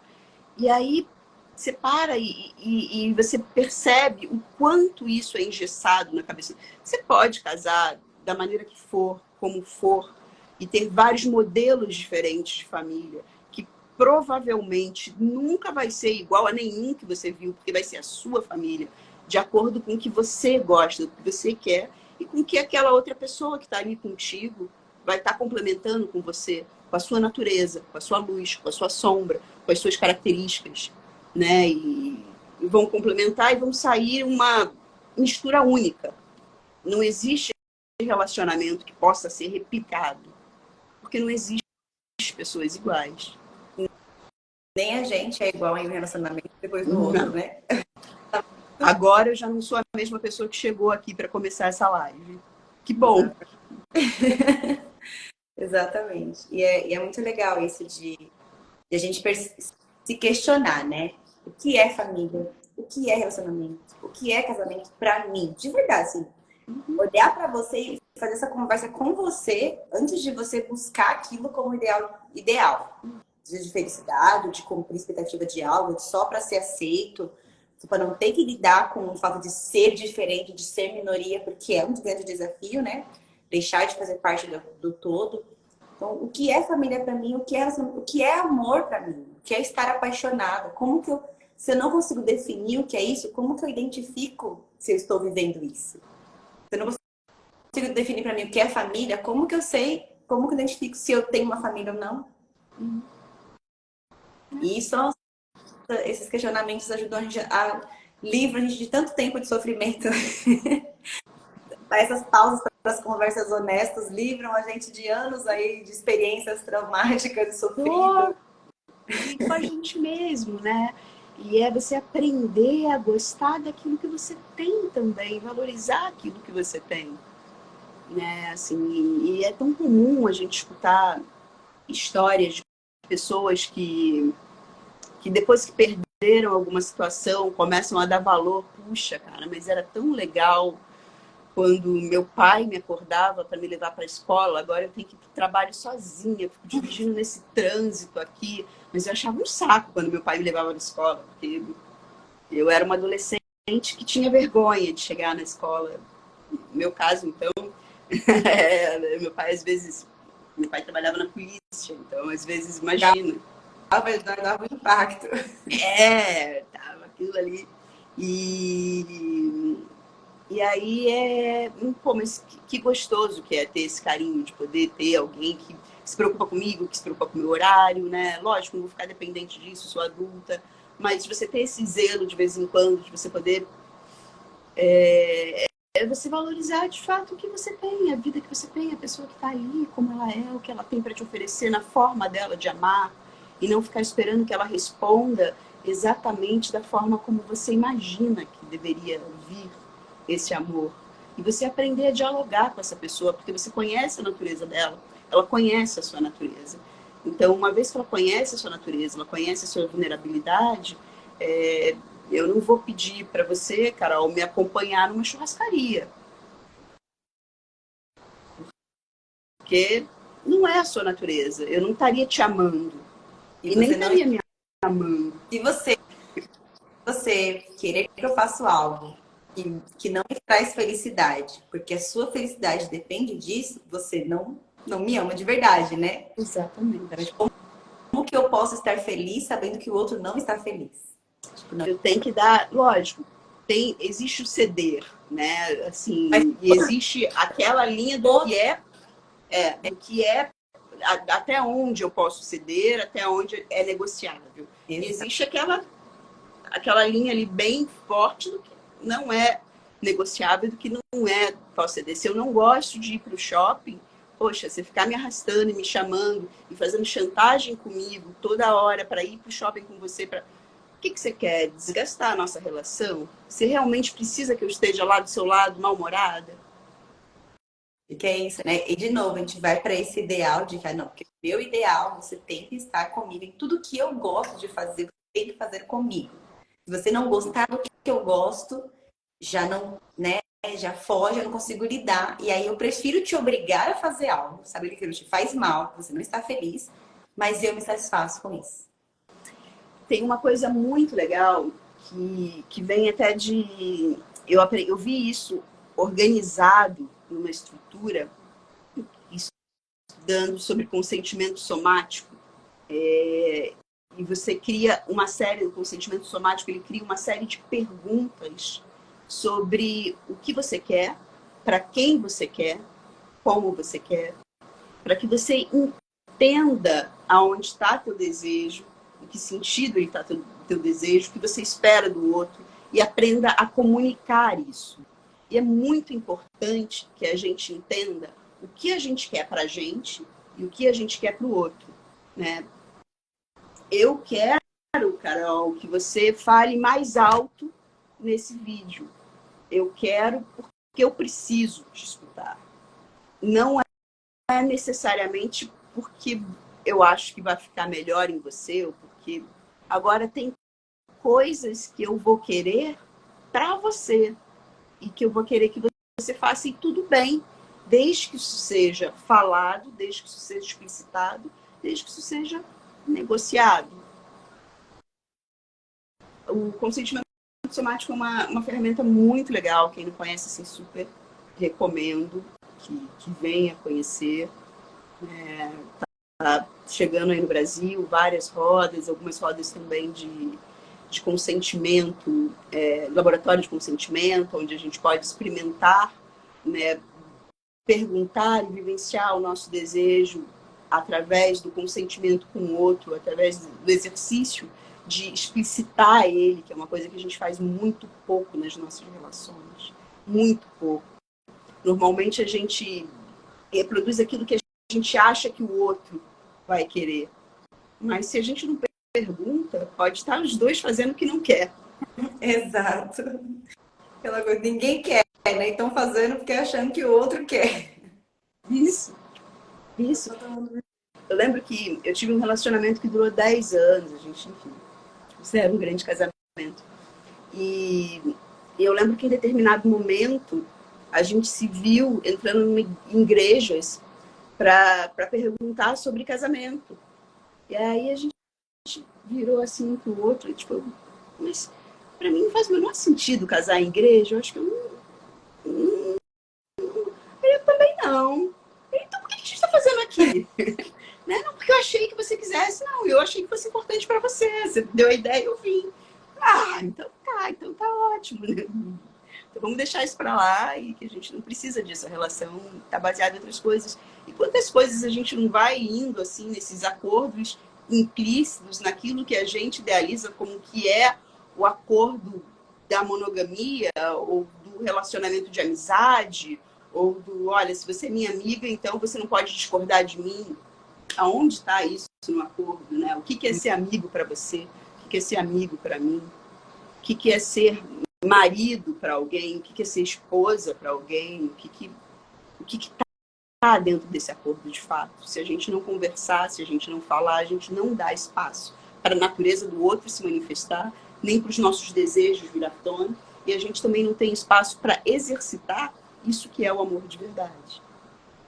E aí você para e você percebe o quanto isso é engessado na cabeça. Você pode casar da maneira que for, como for, e ter vários modelos diferentes de família, que provavelmente nunca vai ser igual a nenhum que você viu, porque vai ser a sua família, de acordo com o que você gosta, com o que você quer, e com o que aquela outra pessoa que está ali contigo vai estar complementando com você, com a sua natureza, com a sua luz, com a sua sombra, com as suas características, né? E vão complementar e vão sair uma mistura única. Não existe relacionamento que possa ser replicado, porque não existe pessoas iguais. Nem a gente é igual em um relacionamento depois do outro, né? Agora eu já não sou a mesma pessoa que chegou aqui para começar essa live. Que bom. Exatamente. E é muito legal isso de a gente se questionar, né? O que é família? O que é relacionamento? O que é casamento pra mim? De verdade, assim, olhar pra você e fazer essa conversa com você antes de você buscar aquilo como ideal. De felicidade, de cumprir expectativa de algo, só para ser aceito, para não ter que lidar com o fato de ser diferente, de ser minoria, porque é um grande desafio, né? Deixar de fazer parte do todo. Então, o que é família para mim? O que é amor para mim? O que é estar apaixonada? Como que se eu não consigo definir o que é isso, como que eu identifico se eu estou vivendo isso? Se eu não consigo definir para mim o que é família, como que eu sei, como que eu identifico se eu tenho uma família ou não? E esses questionamentos ajudam livram a gente de tanto tempo de sofrimento. Essas pausas para as conversas honestas livram a gente de anos aí de experiências traumáticas e sofridas. E com a gente mesmo, né? E é você aprender a gostar daquilo que você tem também, valorizar aquilo que você tem, né? Assim, e é tão comum a gente escutar histórias de pessoas que depois que perderam alguma situação começam a dar valor. Puxa, cara, mas era tão legal quando meu pai me acordava para me levar para a escola. Agora eu tenho que ir para o trabalho sozinha, fico dirigindo nesse trânsito aqui. Mas eu achava um saco quando meu pai me levava na escola, porque eu era uma adolescente que tinha vergonha de chegar na escola. No meu caso, então, meu pai às vezes... Meu pai trabalhava na polícia, então às vezes, imagina. Dava um impacto. Tava aquilo ali. E aí pô, mas que gostoso que é ter esse carinho de poder ter alguém que se preocupa comigo, que se preocupa com o meu horário, né? Lógico, não vou ficar dependente disso, sou adulta, mas você ter esse zelo de vez em quando, de você poder você valorizar de fato o que você tem, a vida que você tem, a pessoa que está ali, como ela é, o que ela tem para te oferecer na forma dela de amar, e não ficar esperando que ela responda exatamente da forma como você imagina que deveria vir esse amor. E você aprender a dialogar com essa pessoa, porque você conhece a natureza dela, ela conhece a sua natureza. Então, uma vez que ela conhece a sua natureza, ela conhece a sua vulnerabilidade, eu não vou pedir para você, Carol, me acompanhar numa churrascaria. Porque não é a sua natureza. Eu não estaria te amando. E nem estaria me amando. Se você querer que eu faça algo que não me traz felicidade, porque a sua felicidade depende disso, você não me ama de verdade, né? Exatamente. Então, como que eu posso estar feliz sabendo que o outro não está feliz? Tipo, não. Eu tenho que dar, lógico, existe o ceder, né? Mas Assim, e existe aquela linha do que é até onde eu posso ceder, até onde é negociável. E existe aquela linha ali bem forte do que não é negociável, do que não é posso ceder. Se eu não gosto de ir para o shopping, poxa, você ficar me arrastando e me chamando e fazendo chantagem comigo toda hora para ir para o shopping com você, o que você quer? Desgastar a nossa relação? Você realmente precisa que eu esteja lá do seu lado, mal-humorada? Que é isso, né? E de novo, a gente vai para esse ideal de que, não, porque o meu ideal, você tem que estar comigo em tudo que eu gosto de fazer, você tem que fazer comigo. Se você não gostar do que eu gosto, já não, né? Já foge, eu não consigo lidar. E aí eu prefiro te obrigar a fazer algo, sabe? Que te faz mal, você não está feliz, mas eu me satisfaço com isso. Tem uma coisa muito legal que vem até de... Eu vi isso organizado numa estrutura, estudando sobre consentimento somático. E você cria uma série, o consentimento somático, ele cria uma série de perguntas sobre o que você quer, para quem você quer, como você quer, para que você entenda aonde está teu desejo, em que sentido ele está teu desejo, o que você espera do outro, e aprenda a comunicar isso. E é muito importante que a gente entenda o que a gente quer para a gente e o que a gente quer para o outro, né? Eu quero, Carol, que você fale mais alto nesse vídeo. Eu quero porque eu preciso te escutar. Não é necessariamente porque eu acho que vai ficar melhor em você, ou porque agora tem coisas que eu vou querer para você e que eu vou querer que você faça e tudo bem, desde que isso seja falado, desde que isso seja explicitado, desde que isso seja negociado. O consentimento somático é uma ferramenta muito legal. Quem não conhece, assim, super recomendo que venha conhecer. Tá chegando aí no Brasil várias rodas, algumas rodas também de consentimento, laboratório de consentimento, onde a gente pode experimentar, né, perguntar e vivenciar o nosso desejo através do consentimento com o outro, através do exercício de explicitar ele, que é uma coisa que a gente faz muito pouco nas nossas relações. Muito pouco. Normalmente a gente reproduz aquilo que a gente acha que o outro vai querer. Mas se a gente não pergunta, pode estar os dois fazendo o que não quer. Exato. Aquela coisa, ninguém quer, né? Estão fazendo porque achando que o outro quer. Isso. Eu lembro que eu tive um relacionamento que durou 10 anos, a gente, enfim, era um grande casamento. E eu lembro que em determinado momento a gente se viu entrando em igrejas para perguntar sobre casamento. E aí a gente virou assim um pro outro e tipo, mas para mim não faz o menor sentido casar em igreja, eu acho que eu também não. Então por que a gente está fazendo aqui? Né? Não, porque eu achei que você quisesse, não, eu achei que fosse importante para você. Você deu a ideia e eu vim. Então tá ótimo. Né? Então vamos deixar isso para lá e que a gente não precisa disso. A relação está baseada em outras coisas. E quantas coisas a gente não vai indo assim nesses acordos implícitos naquilo que a gente idealiza como que é o acordo da monogamia ou do relacionamento de amizade ou do, olha, se você é minha amiga, então você não pode discordar de mim. Aonde está isso no acordo, né? O que é ser amigo para você? O que é ser amigo para mim? O que é ser marido para alguém? O que é ser esposa para alguém? O que está dentro desse acordo de fato? Se a gente não conversar, se a gente não falar, a gente não dá espaço para a natureza do outro se manifestar, nem para os nossos desejos vir à tona, e a gente também não tem espaço para exercitar isso que é o amor de verdade.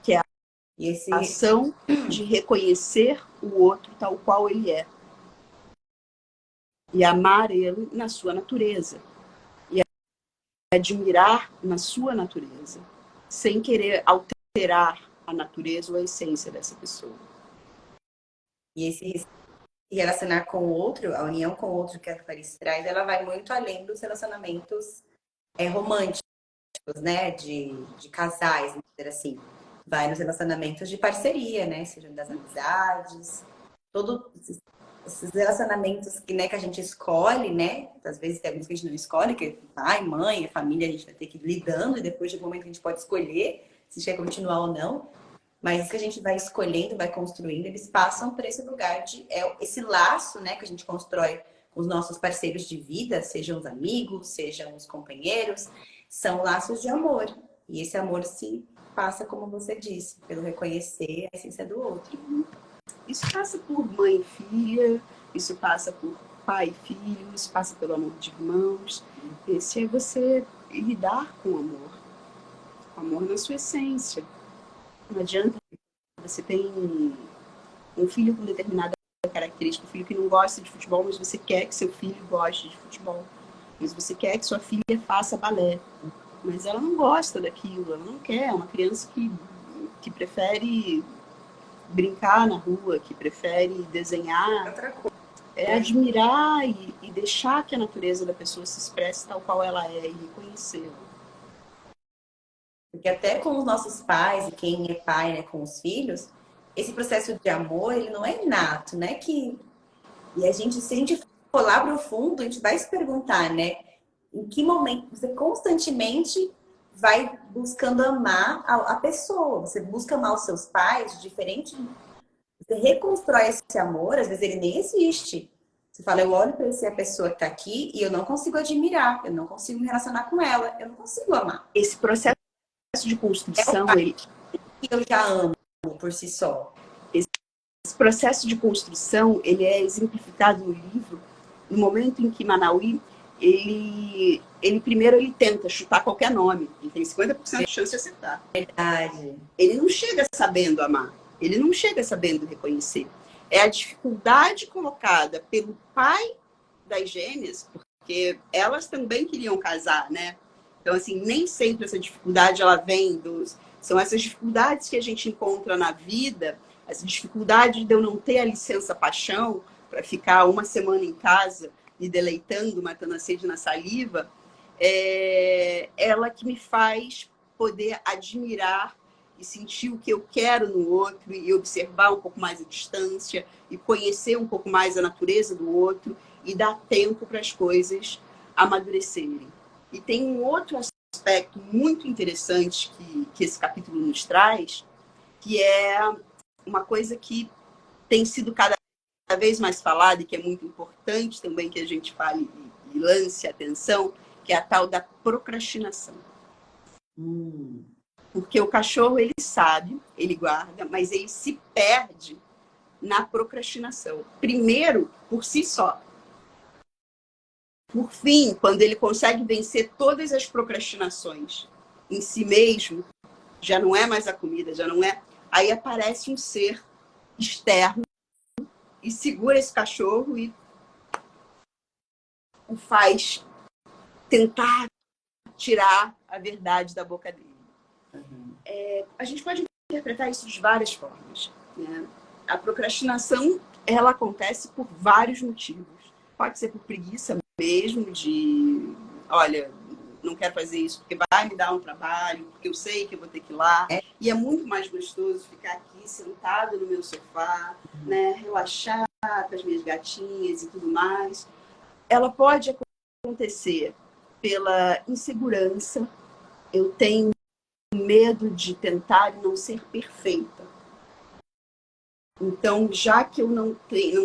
Que é a ação de reconhecer o outro tal qual ele é. E amar ele na sua natureza. E admirar na sua natureza, sem querer alterar a natureza ou a essência dessa pessoa. E esse se relacionar com o outro, a união com o outro que a Clarice traz, ela vai muito além dos relacionamentos românticos, né? De casais, vamos dizer assim. Vai nos relacionamentos de parceria, né? Sejam das amizades, todos esses relacionamentos que, né, que a gente escolhe, né? Às vezes tem alguns que a gente não escolhe, que é pai, mãe, a família, a gente vai ter que ir lidando, e depois de um momento a gente pode escolher se quer continuar ou não. Mas isso que a gente vai escolhendo, vai construindo, eles passam por esse lugar de esse laço, né, que a gente constrói com os nossos parceiros de vida, sejam os amigos, sejam os companheiros, são laços de amor. E esse amor se passa, como você disse, pelo reconhecer a essência do outro. Isso passa por mãe e filha, isso passa por pai e filho, isso passa pelo amor de irmãos. Esse é você lidar com o amor na sua essência. Não adianta você ter um filho com determinada característica, um filho que não gosta de futebol, mas você quer que seu filho goste de futebol. Mas você quer que sua filha faça balé. Mas ela não gosta daquilo, ela não quer. É uma criança que prefere brincar na rua, que prefere desenhar. É admirar e deixar que a natureza da pessoa se expresse tal qual ela é e reconhecê-la. Porque até com os nossos pais e quem é pai, né, com os filhos, esse processo de amor, ele não é inato, né? E a gente, se a gente for lá pro fundo, a gente vai se perguntar, né? Em que momento você constantemente vai buscando amar a pessoa. Você busca amar os seus pais, diferente. Você reconstrói esse amor, às vezes ele nem existe. Você fala, eu olho para essa pessoa que tá aqui e eu não consigo admirar, eu não consigo me relacionar com ela, eu não consigo amar. Esse processo de construção, que eu já amo por si só. Esse processo de construção, ele é exemplificado no livro, no momento em que Manauí, ele primeiro ele tenta chutar qualquer nome, ele tem 50% de chance de acertar. Verdade. Ele não chega sabendo amar, ele não chega sabendo reconhecer. É a dificuldade colocada pelo pai das gêmeas, porque elas também queriam casar, né? Então, assim, nem sempre essa dificuldade ela vem são essas dificuldades que a gente encontra na vida, essa dificuldade de eu não ter a licença paixão para ficar uma semana em casa me deleitando, matando a sede na saliva, é ela que me faz poder admirar e sentir o que eu quero no outro e observar um pouco mais a distância e conhecer um pouco mais a natureza do outro e dar tempo para as coisas amadurecerem. E tem um outro aspecto muito interessante que esse capítulo nos traz, que é uma coisa que tem sido cada vez mais falada e que é muito importante também que a gente fale e lance atenção, que é a tal da procrastinação. Porque o cachorro, ele sabe, ele guarda, mas ele se perde na procrastinação. Primeiro, por si só. Por fim, quando ele consegue vencer todas as procrastinações em si mesmo, já não é mais a comida, já não é... Aí aparece um ser externo e segura esse cachorro e o faz tentar tirar a verdade da boca dele. A gente pode interpretar isso de várias formas, né? A procrastinação, ela acontece por vários motivos. Pode ser por preguiça mesmo, de, olha, não quero fazer isso porque vai me dar um trabalho, porque eu sei que eu vou ter que ir lá. E é muito mais gostoso ficar aqui sentado no meu sofá, né, relaxar com as minhas gatinhas e tudo mais. Ela pode acontecer pela insegurança. Eu tenho medo de tentar e não ser perfeita. Então, já que eu não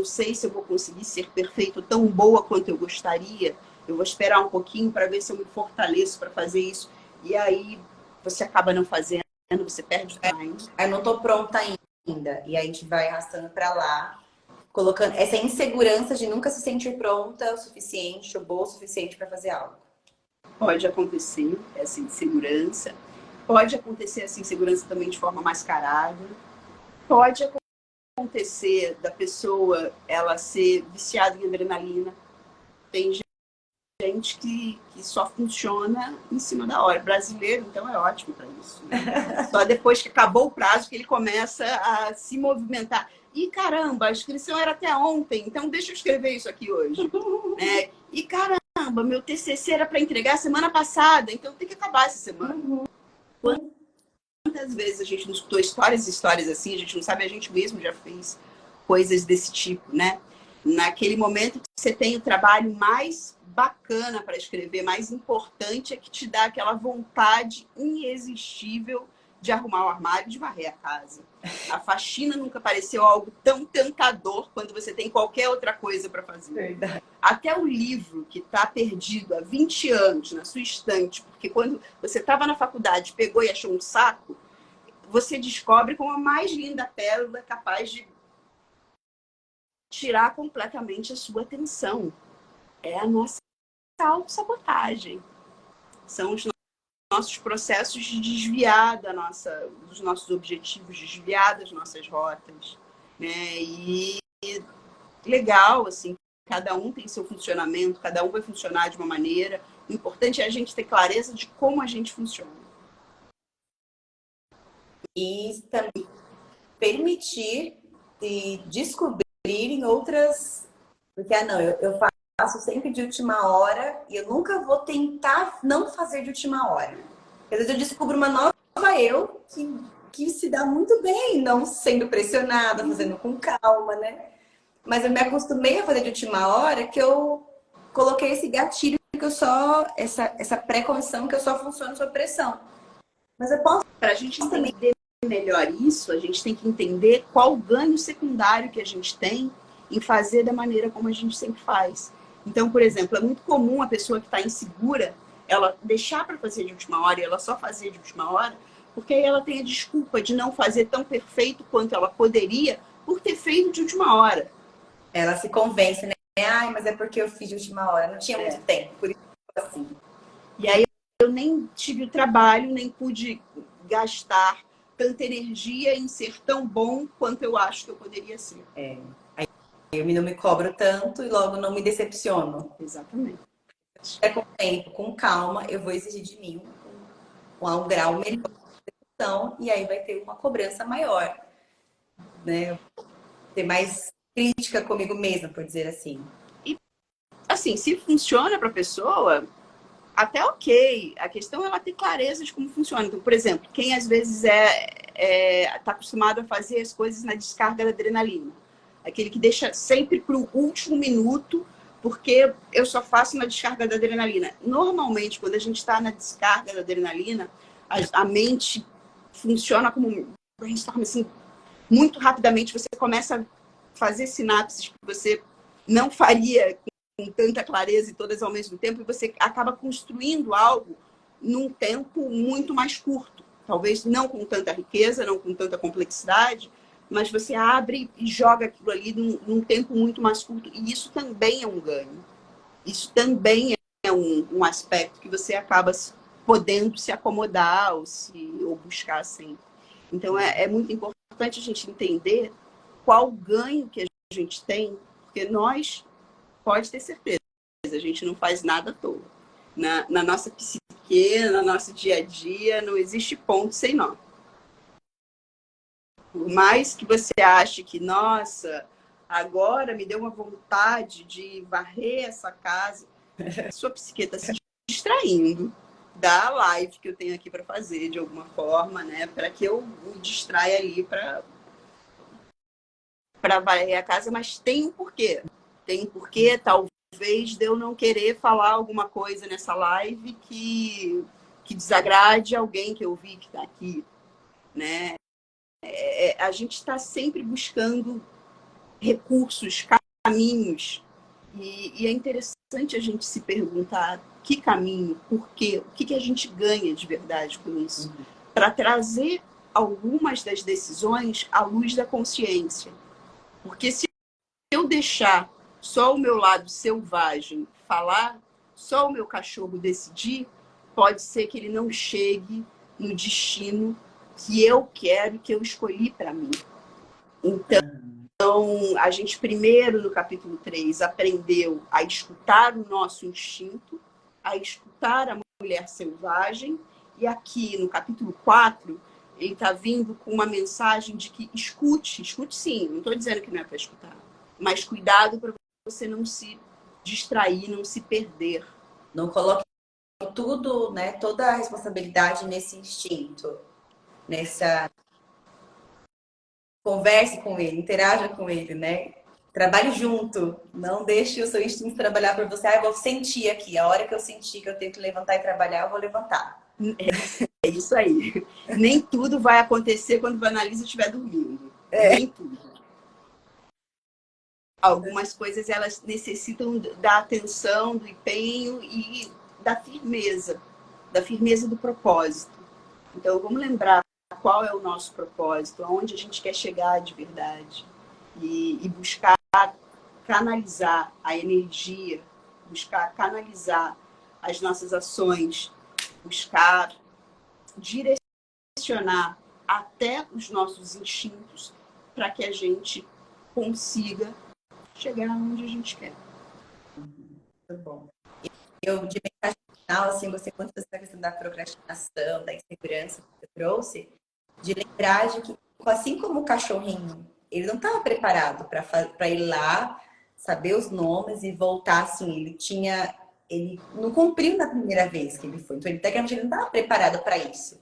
sei se eu vou conseguir ser perfeita, tão boa quanto eu gostaria, eu vou esperar um pouquinho para ver se eu me fortaleço para fazer isso. E aí você acaba não fazendo, você perde o time. Eu não estou pronta ainda. E aí a gente vai arrastando para lá, colocando essa insegurança de nunca se sentir pronta o suficiente ou boa o suficiente para fazer algo. Pode acontecer essa insegurança. Pode acontecer essa insegurança também de forma mascarada. Pode acontecer da pessoa ela ser viciada em adrenalina. Tem gente que só funciona em cima da hora. Brasileiro, então, é ótimo para isso. Né? Só depois que acabou o prazo que ele começa a se movimentar. E caramba, a inscrição era até ontem, então deixa eu escrever isso aqui hoje. E caramba, meu TCC era para entregar semana passada, então tem que acabar essa semana. Quantas vezes a gente não escutou histórias e histórias assim, a gente não sabe, a gente mesmo já fez coisas desse tipo, né? Naquele momento que você tem o trabalho mais bacana para escrever, mais importante, é que te dá aquela vontade irresistível de arrumar o armário e de varrer a casa. A faxina nunca pareceu algo tão tentador quando você tem qualquer outra coisa para fazer. Verdade. Até o livro que está perdido há 20 anos na sua estante, porque quando você estava na faculdade, pegou e achou um saco, você descobre como a mais linda pérola capaz de tirar completamente a sua atenção. É a nossa autossabotagem. São os nossos processos de desviar dos nossos objetivos, desviar das nossas rotas. Né? E legal, assim, cada um tem seu funcionamento, cada um vai funcionar de uma maneira. O importante é a gente ter clareza de como a gente funciona. E também permitir de descobrirem outras. Porque, eu faço sempre de última hora e eu nunca vou tentar não fazer de última hora. Às vezes eu descubro uma nova eu que se dá muito bem, não sendo pressionada, fazendo com calma, né? Mas eu me acostumei a fazer de última hora que eu coloquei esse gatilho que eu só. Essa pré-correção que eu só funciono sob pressão. Mas eu posso. Para a gente entender melhor isso, a gente tem que entender qual o ganho secundário que a gente tem em fazer da maneira como a gente sempre faz. Então, por exemplo, é muito comum a pessoa que está insegura, ela deixar para fazer de última hora e ela só fazer de última hora, porque aí ela tem a desculpa de não fazer tão perfeito quanto ela poderia por ter feito de última hora. Ela se convence, né? Ai, mas é porque eu fiz de última hora, não tinha muito tempo, por isso assim. E aí eu nem tive o trabalho, nem pude gastar tanta energia em ser tão bom quanto eu acho que eu poderia ser. Aí eu não me cobro tanto e logo não me decepciono. Exatamente. Com o tempo, com calma, eu vou exigir de mim um grau melhor de execução e aí vai ter uma cobrança maior, né? Ter mais crítica comigo mesma, por dizer assim. E, assim, se funciona para a pessoa, até ok. A questão é ela ter clareza de como funciona. Então, por exemplo, quem às vezes tá acostumado a fazer as coisas na descarga da adrenalina. Aquele que deixa sempre para o último minuto, porque eu só faço na descarga da adrenalina. Normalmente, quando a gente está na descarga da adrenalina, a mente funciona como um brainstorm, assim, muito rapidamente. Você começa a fazer sinapses que você não faria com tanta clareza e todas ao mesmo tempo, e você acaba construindo algo num tempo muito mais curto. Talvez não com tanta riqueza, não com tanta complexidade, mas você abre e joga aquilo ali num tempo muito mais curto. E isso também é um ganho. Isso também é um aspecto que você acaba podendo se acomodar ou buscar sempre. Então, é muito importante a gente entender qual o ganho que a gente tem, porque nós, pode ter certeza, a gente não faz nada à toa. Na nossa psique, no nosso dia a dia, não existe ponto sem nó. Por mais que você ache que, nossa, agora me deu uma vontade de varrer essa casa, sua psique está se distraindo da live que eu tenho aqui para fazer, de alguma forma, né? Para que eu me distraia ali para varrer a casa, mas tem um porquê. Tem um porquê, talvez, de eu não querer falar alguma coisa nessa live que desagrade alguém que eu vi que está aqui, né? A gente está sempre buscando recursos, caminhos, e é interessante a gente se perguntar que caminho, por quê, o que a gente ganha de verdade com isso, para trazer algumas das decisões à luz da consciência. Porque se eu deixar só o meu lado selvagem falar, só o meu cachorro decidir, pode ser que ele não chegue no destino que eu quero, que eu escolhi para mim. Então, a gente primeiro, no capítulo 3, aprendeu a escutar o nosso instinto, a escutar a mulher selvagem, e aqui, no capítulo 4, ele está vindo com uma mensagem de que escute sim, não estou dizendo que não é para escutar, mas cuidado para você não se distrair, não se perder. Não coloque tudo, né, toda a responsabilidade nesse instinto, nessa... Converse com ele, interaja com ele, né? Trabalhe junto. Não deixe o seu instinto trabalhar por você. Ah, eu vou sentir aqui. A hora que eu sentir que eu tenho que levantar e trabalhar, eu vou levantar. É isso aí. Nem tudo vai acontecer quando a Annalisa estiver dormindo. Nem tudo. Algumas coisas elas necessitam da atenção, do empenho e da firmeza do propósito. Então, vamos lembrar qual é o nosso propósito, aonde a gente quer chegar de verdade e buscar canalizar a energia, buscar canalizar as nossas ações, buscar direcionar até os nossos instintos para que a gente consiga chegar onde a gente quer. Muito bom. Eu, de mensagem final, assim, gostei muito dessa questão da procrastinação, da insegurança que você trouxe, de lembrar de que, assim como o cachorrinho, ele não estava preparado para ir lá, saber os nomes e voltar assim. Ele não cumpriu na primeira vez que ele foi. Então, tecnicamente, ele não estava preparado para isso.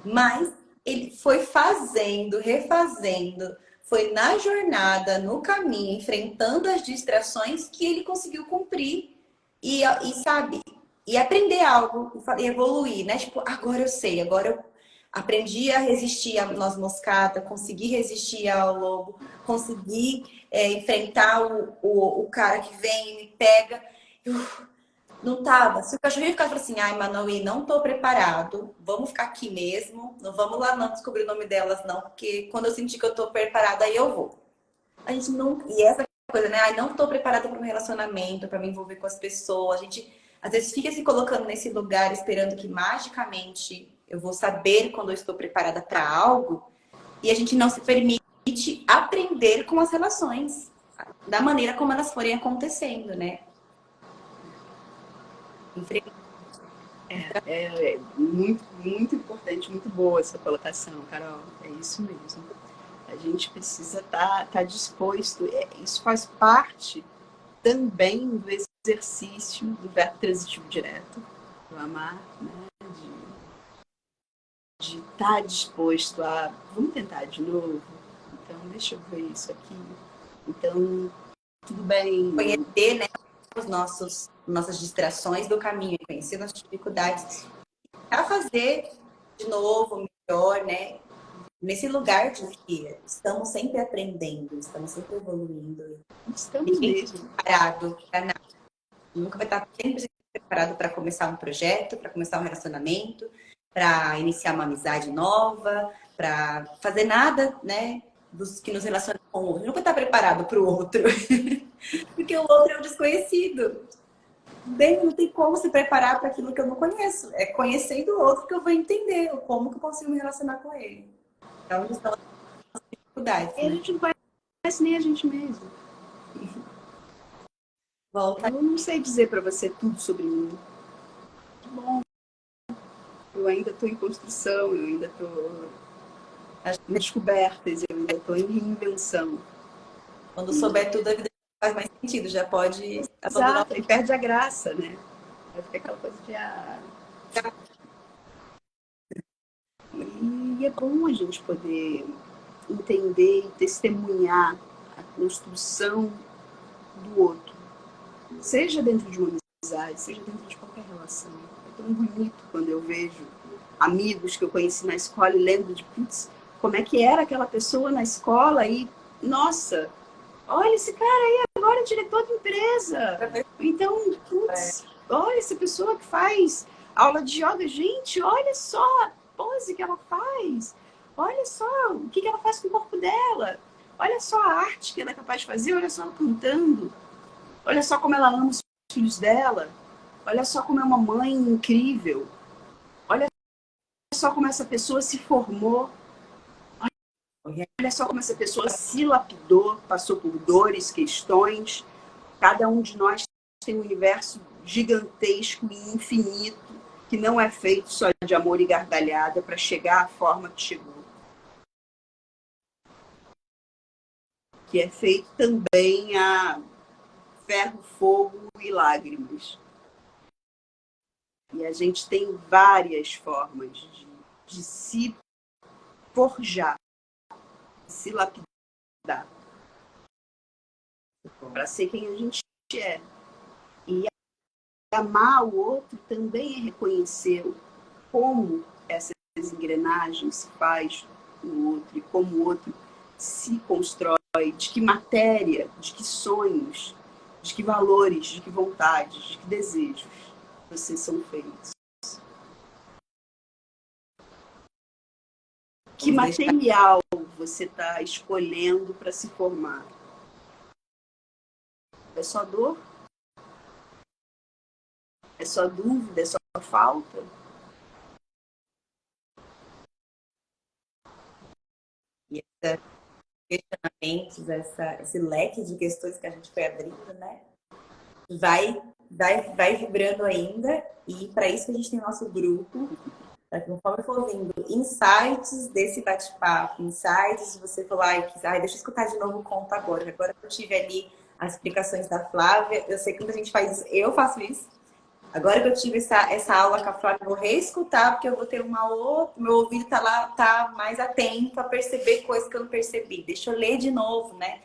Mas ele foi fazendo, refazendo, foi na jornada, no caminho, enfrentando as distrações que ele conseguiu cumprir e sabe, e aprender algo, e evoluir, né? Tipo, agora eu sei, agora eu aprendi a resistir à noz moscada, consegui resistir ao lobo, consegui enfrentar o cara que vem e me pega. Não tava. Se o cachorrinho ficava assim, ai, Manoel, não tô preparado, vamos ficar aqui mesmo, não vamos lá não descobrir o nome delas não, porque quando eu sentir que eu tô preparada, aí eu vou. A gente não... E essa coisa, né? Ai, não tô preparada para um relacionamento, para me envolver com as pessoas. A gente, às vezes, fica se colocando nesse lugar, esperando que magicamente eu vou saber quando eu estou preparada para algo, e a gente não se permite aprender com as relações, da maneira como elas forem acontecendo, né? É muito, muito importante, muito boa essa colocação, Carol. É isso mesmo. A gente precisa estar disposto. Isso faz parte também do exercício do verbo transitivo direto, do amar, né? De estar disposto a... Vamos tentar de novo? Então, deixa eu ver isso aqui. Então, tudo bem. Conhecer, né, nossas distrações do caminho, conhecer nossas dificuldades, para fazer de novo, melhor, né? Nesse lugar de que estamos sempre aprendendo, estamos sempre evoluindo. Estamos mesmo. Preparado para nada. Nunca vai estar sempre preparado para começar um projeto, para começar um relacionamento, para iniciar uma amizade nova, para fazer nada, né? Dos que nos relacionam com o outro. Nunca está preparado para o outro. Porque o outro é o desconhecido. Não tem como se preparar para aquilo que eu não conheço. É conhecendo o outro que eu vou entender como que eu consigo me relacionar com ele. Então, onde estão as dificuldades, né? A gente não conhece nem a gente mesmo. Volta. Eu não sei dizer para você tudo sobre mim. Bom, eu ainda estou em construção, eu ainda estou em descobertas, eu ainda estou em reinvenção. Quando souber tudo, a vida faz mais sentido, já pode... Exato, e perde a graça, né? Vai ficar aquela coisa de... E é bom a gente poder entender e testemunhar a construção do outro. Seja dentro de uma amizade, seja dentro de qualquer relação. É tão bonito quando eu vejo amigos que eu conheci na escola e lembro de, putz, como é que era aquela pessoa na escola e, nossa, olha esse cara aí, agora é diretor de empresa. Então, putz, olha essa pessoa que faz aula de yoga. Gente, olha só a pose que ela faz. Olha só o que ela faz com o corpo dela. Olha só a arte que ela é capaz de fazer. Olha só ela cantando. Olha só como ela ama os filhos dela. Olha só como é uma mãe incrível. Olha só como essa pessoa se formou. Olha Olha só como essa pessoa se lapidou, passou por dores, questões. Cada um de nós tem um universo gigantesco e infinito, que não é feito só de amor e gargalhada para chegar à forma que chegou. Que é feito também a ferro, fogo e lágrimas. E a gente tem várias formas de se forjar, de se lapidar, para ser quem a gente é. E amar o outro também é reconhecer como essas engrenagens se faz no outro e como o outro se constrói, de que matéria, de que sonhos, de que valores, de que vontades, de que desejos vocês são feitos. Que material você está escolhendo para se formar? É só dor? É só dúvida? É só falta? E esses questionamentos, esse leque de questões que a gente foi abrindo, né? Vai vibrando ainda. E para isso a gente tem o nosso grupo. Para que conforme for vindo insights desse bate-papo, insights, você falar, ai, deixa eu escutar de novo o conto agora. Agora que eu tive ali as explicações da Flávia, eu sei que quando a gente faz isso, eu faço isso. Agora que eu tive essa aula com a Flávia, eu vou reescutar, porque eu vou ter uma outra. Meu ouvido tá lá, tá mais atento a perceber coisas que eu não percebi. Deixa eu ler de novo, né?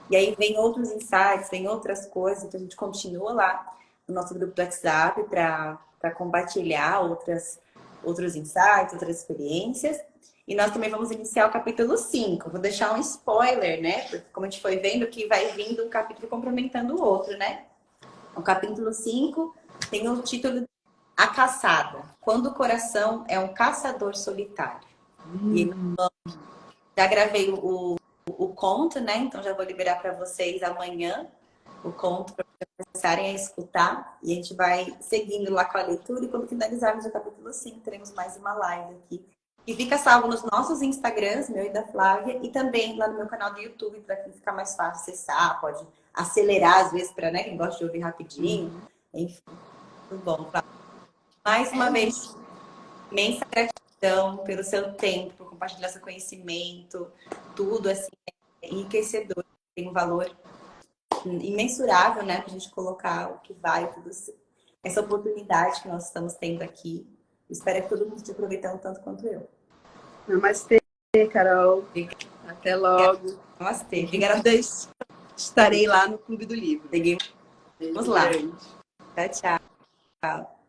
E aí vem outros insights, vem outras coisas, então a gente continua lá no nosso grupo do WhatsApp para compartilhar outros insights, outras experiências. E nós também vamos iniciar o capítulo 5. Vou deixar um spoiler, né? Porque como a gente foi vendo que vai vindo um capítulo complementando o outro, né? O capítulo 5 tem o título A Caçada. Quando o coração é um caçador solitário. E já gravei o conto, né? Então já vou liberar para vocês amanhã o conto para começarem a escutar. E a gente vai seguindo lá com a leitura. E quando finalizarmos o capítulo 5, teremos mais uma live aqui. E fica salvo nos nossos Instagrams, meu e da Flávia, e também lá no meu canal do YouTube, para quem ficar mais fácil acessar, pode acelerar às vezes para, né, quem gosta de ouvir rapidinho. Enfim, tudo bom, Flávia. Mais uma vez, imensa gratidão pelo seu tempo, por compartilhar seu conhecimento, tudo assim, é enriquecedor, tem um valor imensurável, né, pra gente colocar o que vai, tudo assim. Essa oportunidade que nós estamos tendo aqui. Espero que todo mundo esteja aproveitando tanto quanto eu. Namastê, Carol. Até logo. Namastê. Obrigada. Estarei lá no Clube do Livro. Vamos lá. Tchau, tchau.